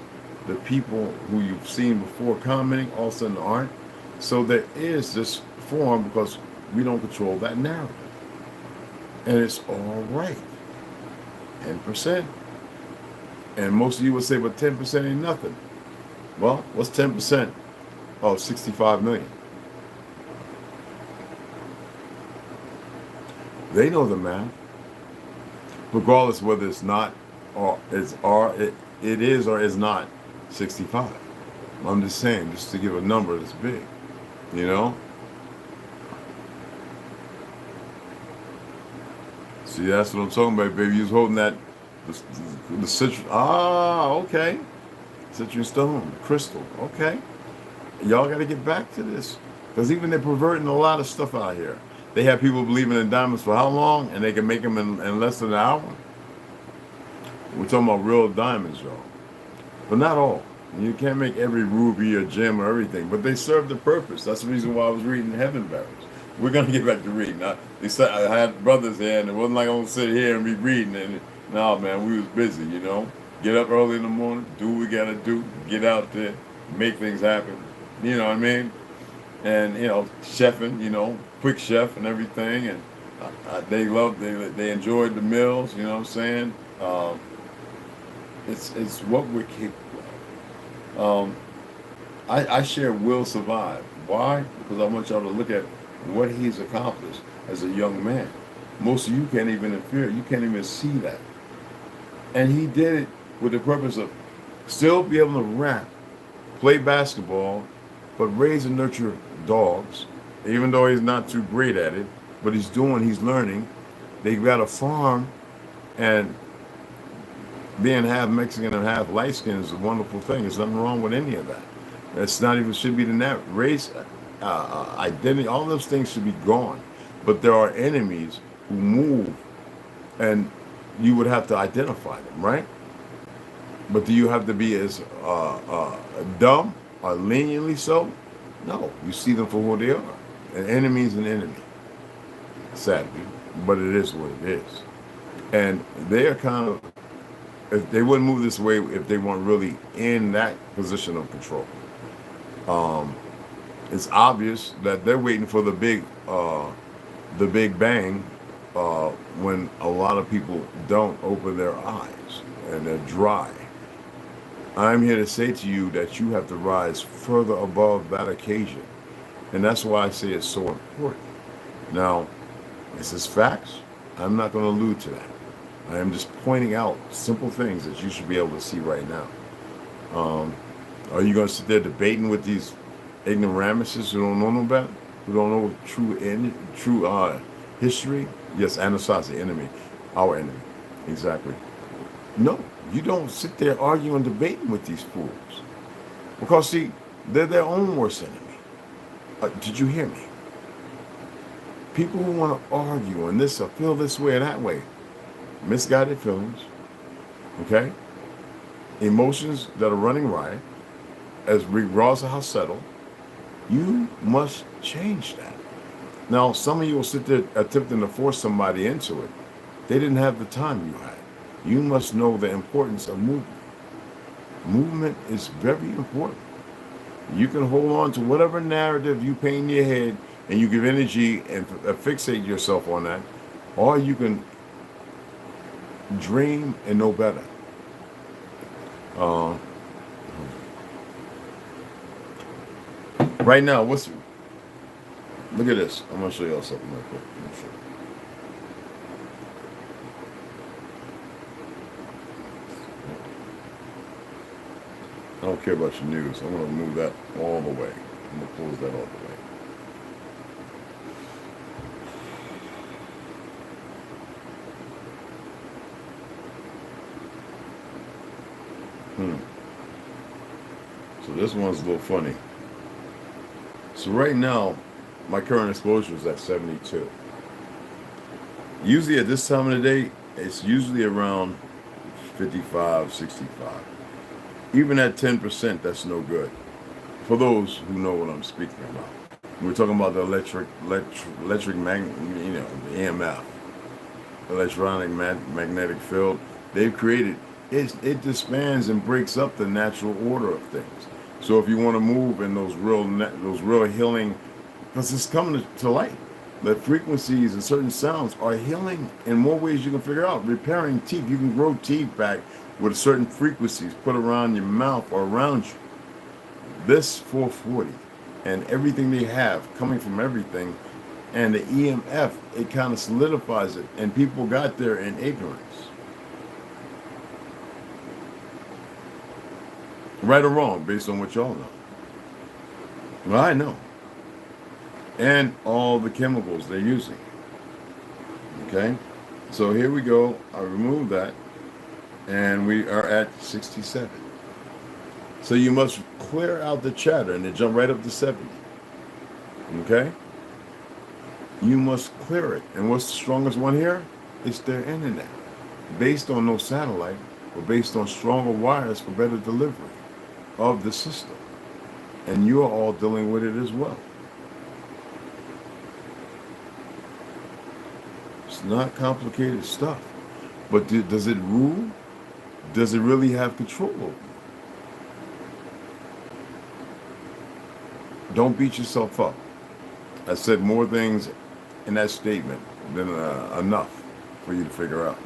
the people who you've seen before commenting all of a sudden aren't. So there is this form because we don't control that narrative. And it's all right. 10%. And most of you would say, but 10% ain't nothing. Well, what's 10%? Oh, 65 million. They know the math. Regardless whether it's not or it is or is not 65. I'm just saying, just to give a number that's big, you know? See, that's what I'm talking about, baby. You was holding that, the citrus, okay. Citrus stone, crystal, okay. Y'all got to get back to this. Because even they're perverting a lot of stuff out here. They have people believing in diamonds for how long? And they can make them in less than an hour? We're talking about real diamonds, y'all. But not all. You can't make every ruby or gem or everything. But they serve the purpose. That's the reason why I was reading Heaven Barrels. We're going to get back to reading. I had brothers here, and it wasn't like I'm going to sit here and be reading. And no, man, we was busy, you know. Get up early in the morning, do what we got to do, get out there, make things happen. You know what I mean? And, you know, chefing, you know, quick chef and everything. And they enjoyed the meals, you know what I'm saying? It's what we're capable of. I share Will Survive. Why? Because I want y'all to look at what he's accomplished as a young man. Most of you can't even infer, you can't even see that. And he did it with the purpose of still be able to rap, play basketball, but raise and nurture dogs, even though he's not too great at it, but he's learning. They got a farm, and being half Mexican and half light skinned is a wonderful thing. There's nothing wrong with any of that. It's not even, should be the race, identity, all those things should be gone. But there are enemies who move, and you would have to identify them, right? But do you have to be as dumb or leniently so? No, you see them for who they are. An enemy is an enemy, sadly, but it is what it is. And they are kind of, if they wouldn't move this way if they weren't really in that position of control. It's obvious that they're waiting for the big bang when a lot of people don't open their eyes and they're dry. I'm here to say to you that you have to rise further above that occasion. And that's why I say it's so important. Now, this is facts. I'm not going to allude to that. I am just pointing out simple things that you should be able to see right now. Are you going to sit there debating with these ignoramuses who don't know no better? Who don't know true history? Yes, Anasazi, enemy. Our enemy. Exactly. No, you don't sit there arguing and debating with these fools. Because, see, they're their own worst enemy. Did you hear me? People who want to argue and this or feel this way or that way, misguided feelings, okay? Emotions that are running riot, as regardless of how settled, you must change that. Now, some of you will sit there attempting to force somebody into it. They didn't have the time you had. You must know the importance of movement. Movement is very important. You can hold on to whatever narrative you paint in your head and you give energy and fixate yourself on that, or you can dream and know better. Right now, look at this. I'm going to show y'all something real quick. I don't care about your news. I'm going to move that all the way. I'm going to close that all the way. So this one's a little funny. So right now, my current exposure is at 72. Usually at this time of the day, it's usually around 55, 65. Even at 10%, that's no good. For those who know what I'm speaking about. We're talking about the electric EMF, electronic magnetic field. They've created, it disbands and breaks up the natural order of things. So if you want to move in those real healing, because it's coming to light, the frequencies and certain sounds are healing in more ways you can figure out. Repairing teeth, you can grow teeth back with certain frequencies put around your mouth or around you. This 440 and everything they have coming from everything, and the EMF, it kind of solidifies it, and people got there in ignorance. Right or wrong, based on what y'all know. Well, I know. And all the chemicals they're using. Okay? So here we go. I removed that. And we are at 67. So you must clear out the chatter and then jump right up to 70. Okay? You must clear it. And what's the strongest one here? It's their internet. Based on no satellite, but based on stronger wires for better delivery of the system. And you are all dealing with it as well. It's not complicated stuff. But does it rule? Does it really have control over you? Don't beat yourself up. I said more things in that statement than enough for you to figure out.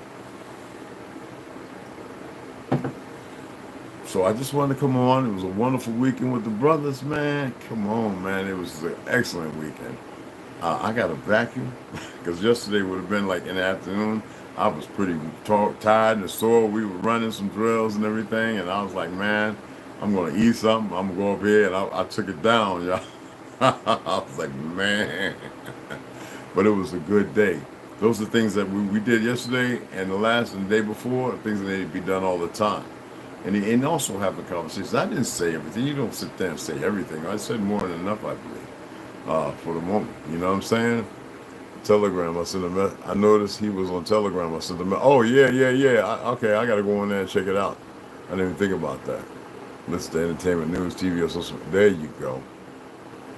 So I just wanted to come on. It was a wonderful weekend with the brothers, man. Come on, man. It was an excellent weekend. I got a vacuum because yesterday would have been like in the afternoon. I was pretty tired and sore. We were running some drills and everything, and I was like, man, I'm going to eat something. I'm going to go up here, and I took it down, y'all. I was like, man. But it was a good day. Those are things that we did yesterday and the day before, things that need to be done all the time. And also have a conversation. I didn't say everything. You don't sit there and say everything. I said more than enough, I believe, for the moment. You know what I'm saying? Telegram, I sent a message. I noticed he was on Telegram. I sent a message. Oh, yeah. Okay, I got to go in there and check it out. I didn't even think about that. Listen to entertainment, news, TV, or social. There you go.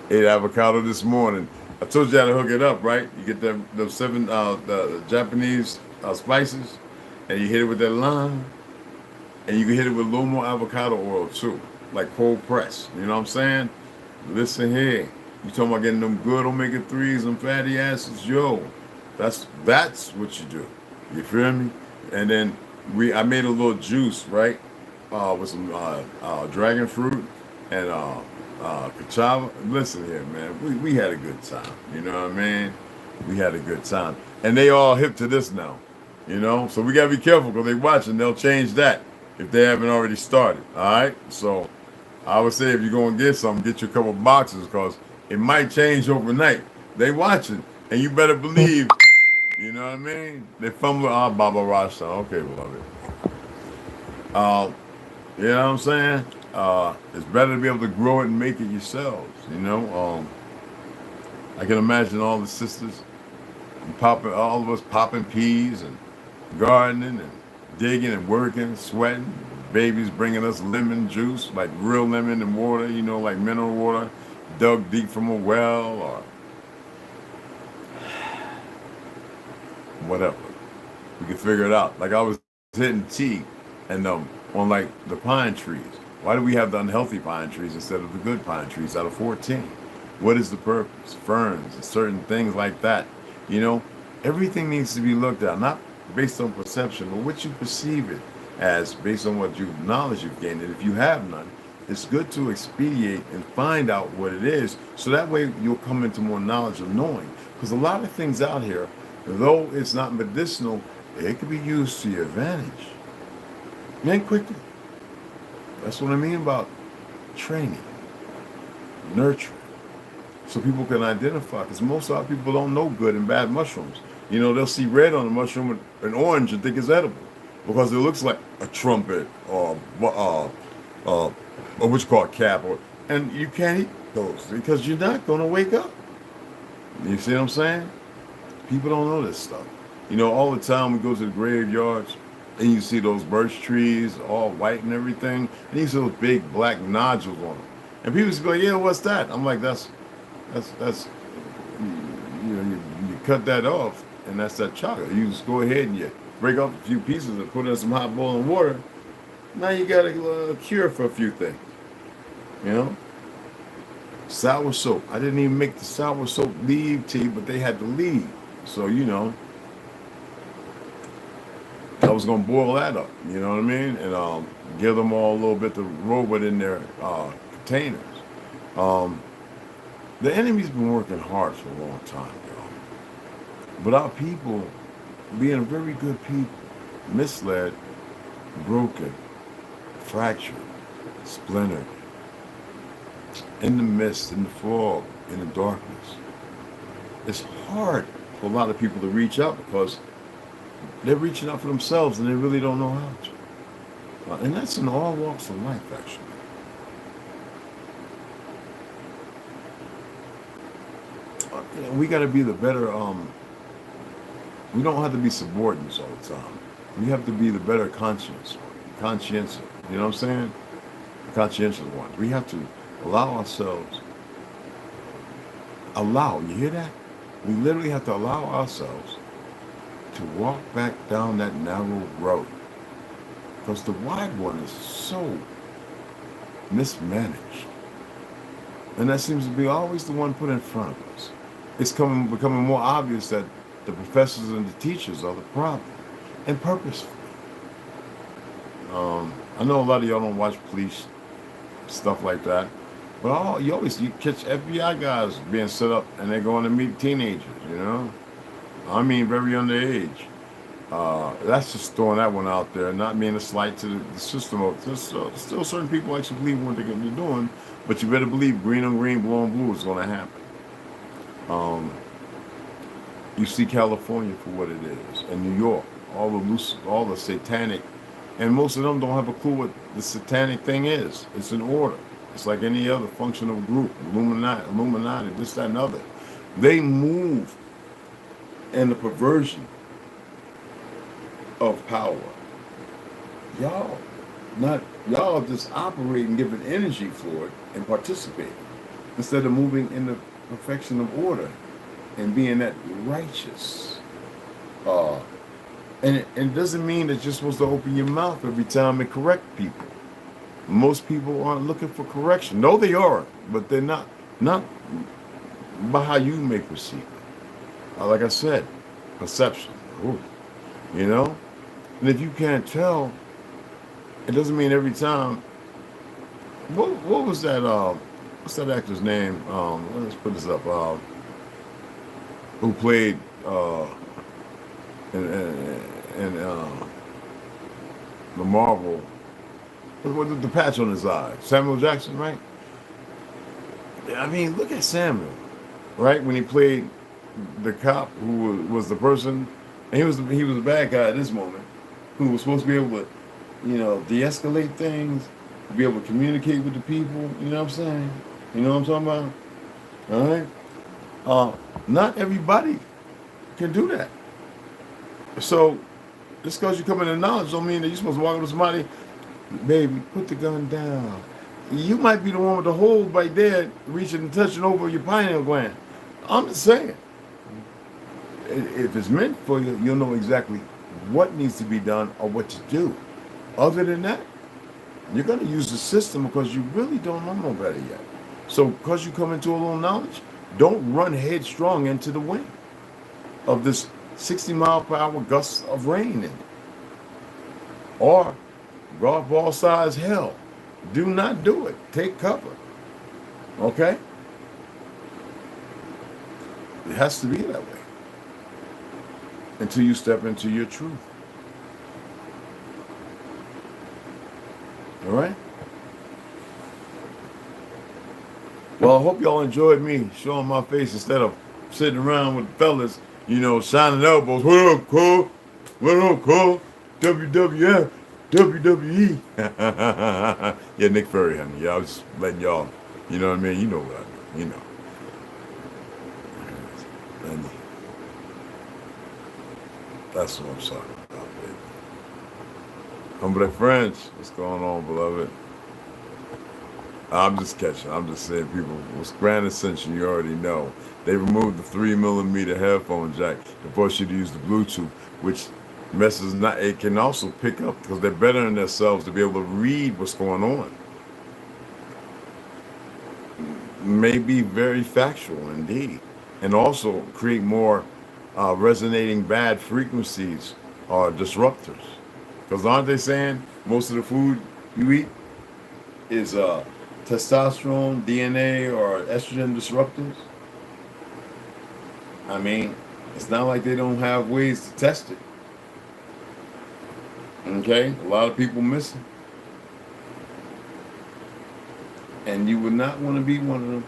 Ate avocado this morning. I told you how to hook it up, right? You get the 7 the Japanese spices, and you hit it with that lime, and you can hit it with a little more avocado oil too, like cold press. You know what I'm saying? Listen here. You talking about getting them good omega-3s and fatty acids? Yo, that's what you do. You feel me? And then I made a little juice, right? With some dragon fruit and Cashapp. Listen here, man. We had a good time. You know what I mean? We had a good time. And they all hip to this now. You know? So we gotta be careful because they watching. They'll change that if they haven't already started. Alright? So I would say if you're gonna get something, get you a couple boxes because it might change overnight. They watching. And you better believe, you know what I mean? They fumbling. Baba Rasta. Okay, beloved. You know what I'm saying? It's better to be able to grow it and make it yourselves. You know, I can imagine all the sisters popping, all of us popping peas and gardening and digging and working, sweating. Babies bringing us lemon juice, like real lemon and water. You know, like mineral water, dug deep from a well or whatever. We could figure it out. Like I was hitting tea and on like the pine trees. Why do we have the unhealthy pine trees instead of the good pine trees out of 14? What is the purpose? Ferns and certain things like that. You know, everything needs to be looked at, not based on perception, but what you perceive it as based on what knowledge you've gained. And if you have none, it's good to expedite and find out what it is, so that way you'll come into more knowledge of knowing. Because a lot of things out here, though it's not medicinal, it can be used to your advantage. And quickly. That's what I mean about training, nurturing, so people can identify. Because most of our people don't know good and bad mushrooms. You know, they'll see red on a mushroom and orange and think it's edible because it looks like a trumpet or what you call a cap, and you can't eat those because you're not going to wake up. You see what I'm saying? People don't know this stuff. You know, all the time we go to the graveyards and you see those birch trees all white and everything, and you see those big black nodules on them. And people just go, yeah, what's that? I'm like, that's you know, you cut that off, and that's that chocolate. You just go ahead and you break off a few pieces and put in some hot boiling water. Now you got a cure for a few things. You know? Sour soap. I didn't even make the sour soap leaf tea, but they had the leaf. So, you know, I was going to boil that up, you know what I mean? And give them all a little bit to roll with in their containers. The enemy's been working hard for a long time, y'all. But our people, being very good people, misled, broken, fractured, splintered, in the mist, in the fog, in the darkness. It's hard for a lot of people to reach out because they're reaching out for themselves and they really don't know how to. And that's in all walks of life, actually. We got to be the better, we don't have to be subordinates all the time. We have to be the better conscientious, you know what I'm saying? The conscientious ones. We have to allow ourselves, you hear that? We literally have to allow ourselves to walk back down that narrow road. Because the wide one is so mismanaged. And that seems to be always the one put in front of us. It's becoming more obvious that the professors and the teachers are the problem. And purposefully. I know a lot of y'all don't watch police stuff like that. But you catch FBI guys being set up and they're going to meet teenagers, you know? I mean, very underage. That's just throwing that one out there, not being a slight to the system. There's still certain people actually believe what they're doing, but you better believe green on green, blue on blue is going to happen. You see California for what it is, and New York, all the satanic, and most of them don't have a clue what the satanic thing is. It's an order. It's like any other functional group, Illuminati, this, that, and other. They move in the perversion of power. Y'all just operate and giving energy for it and participating instead of moving in the perfection of order and being that righteous. And it doesn't mean that you're supposed to open your mouth every time and correct people. most people aren't looking for correction. No, they are, but they're not by how you may perceive it. Like I said, perception. Ooh, you know? And if you can't tell, it doesn't mean every time. What was that? What's that actor's name? Let's put this up. Who played in the Marvel? With the patch on his eye, Samuel Jackson, right? I mean, look at Samuel, right? When he played the cop who was the person, and he was a bad guy at this moment, who was supposed to be able to, de-escalate things, be able to communicate with the people. You know what I'm saying? You know what I'm talking about? All right. Not everybody can do that. So just because you come into knowledge don't mean that you're supposed to walk up to somebody, baby, put the gun down. You might be the one with the hole right there, reaching and touching over your pineal gland. I'm just saying, if it's meant for you, you'll know exactly what needs to be done or what to do. Other than that, you're going to use the system because you really don't know no better yet. So because you come into a little knowledge, don't run headstrong into the wind of this 60-mile-per-hour gusts of rain in it. Or golf ball size hell. Do not do it. Take cover. Okay? It has to be that way until you step into your truth. All right? Well, I hope y'all enjoyed me showing my face instead of sitting around with the fellas, shining elbows. What up, Cole? What up, Cole? WWF, WWE. Yeah, Nick Fury, honey. Yeah, I was just letting y'all, you know what I mean? You know what I mean, And that's what I'm talking about, baby. Humble friends, what's going on, beloved? I'm just catching. I'm just saying, people, with Grand Ascension, you already know. They removed the 3mm headphone jack to force you to use the Bluetooth, which messes not. It can also pick up because they're bettering themselves to be able to read what's going on. May be very factual indeed, and also create more resonating bad frequencies or disruptors. Because aren't they saying most of the food you eat is testosterone, DNA, or estrogen disruptors? I mean, it's not like they don't have ways to test it. Okay? A lot of people miss it. And you would not want to be one of them.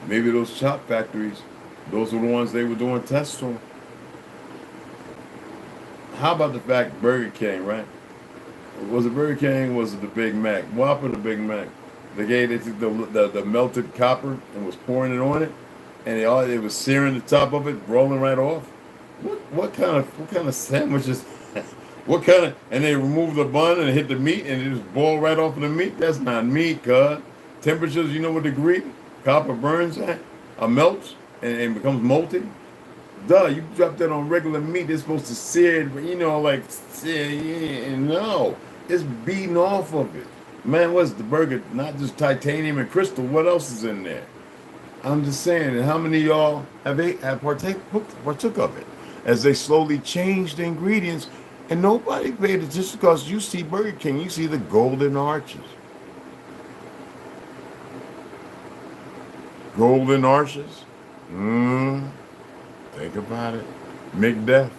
Maybe those chop factories, those were the ones they were doing tests on. How about the fact Burger King, right? Was it Burger King? Was it the Big Mac? Whopper, the Big Mac. They took the melted copper and was pouring it on it, and it was searing the top of it, rolling right off. What kind of sandwiches? And they removed the bun and hit the meat and it just boiled right off of the meat? That's not meat, cuz. Temperatures, you know what degree copper burns at? Or melts and becomes molten? Duh, you drop that on regular meat, it's supposed to sear it, no. It's beating off of it. Man, what's the burger? Not just titanium and crystal, what else is in there? I'm just saying, and how many of y'all have partook of it? As they slowly change the ingredients, and nobody paid it just because you see Burger King, you see the golden arches. Golden arches? Think about it. McDeath.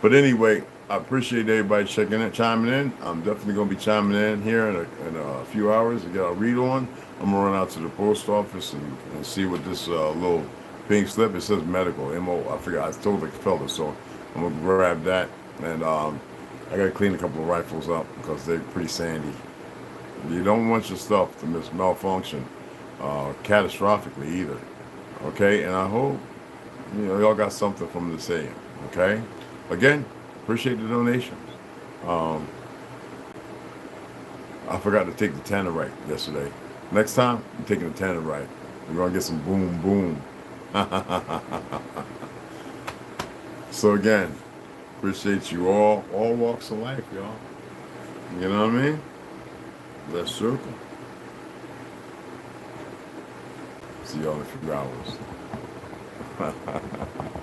But anyway, I appreciate everybody chiming in. I'm definitely going to be chiming in here in a few hours to get a read on. I'm going to run out to the post office and see what this little pink slip, it says medical, MO. I forgot, I told the fella, so I'm going to grab that. And I got to clean a couple of rifles up because they're pretty sandy. You don't want your stuff to malfunction catastrophically either. Okay, and I hope y'all got something from this saying. Okay, again, appreciate the donations. I forgot to take the tannerite yesterday. Next time, I'm taking the tannerite. We're gonna get some boom boom. So again, appreciate you all walks of life, y'all. You know what I mean? Let's circle. See y'all in a few hours.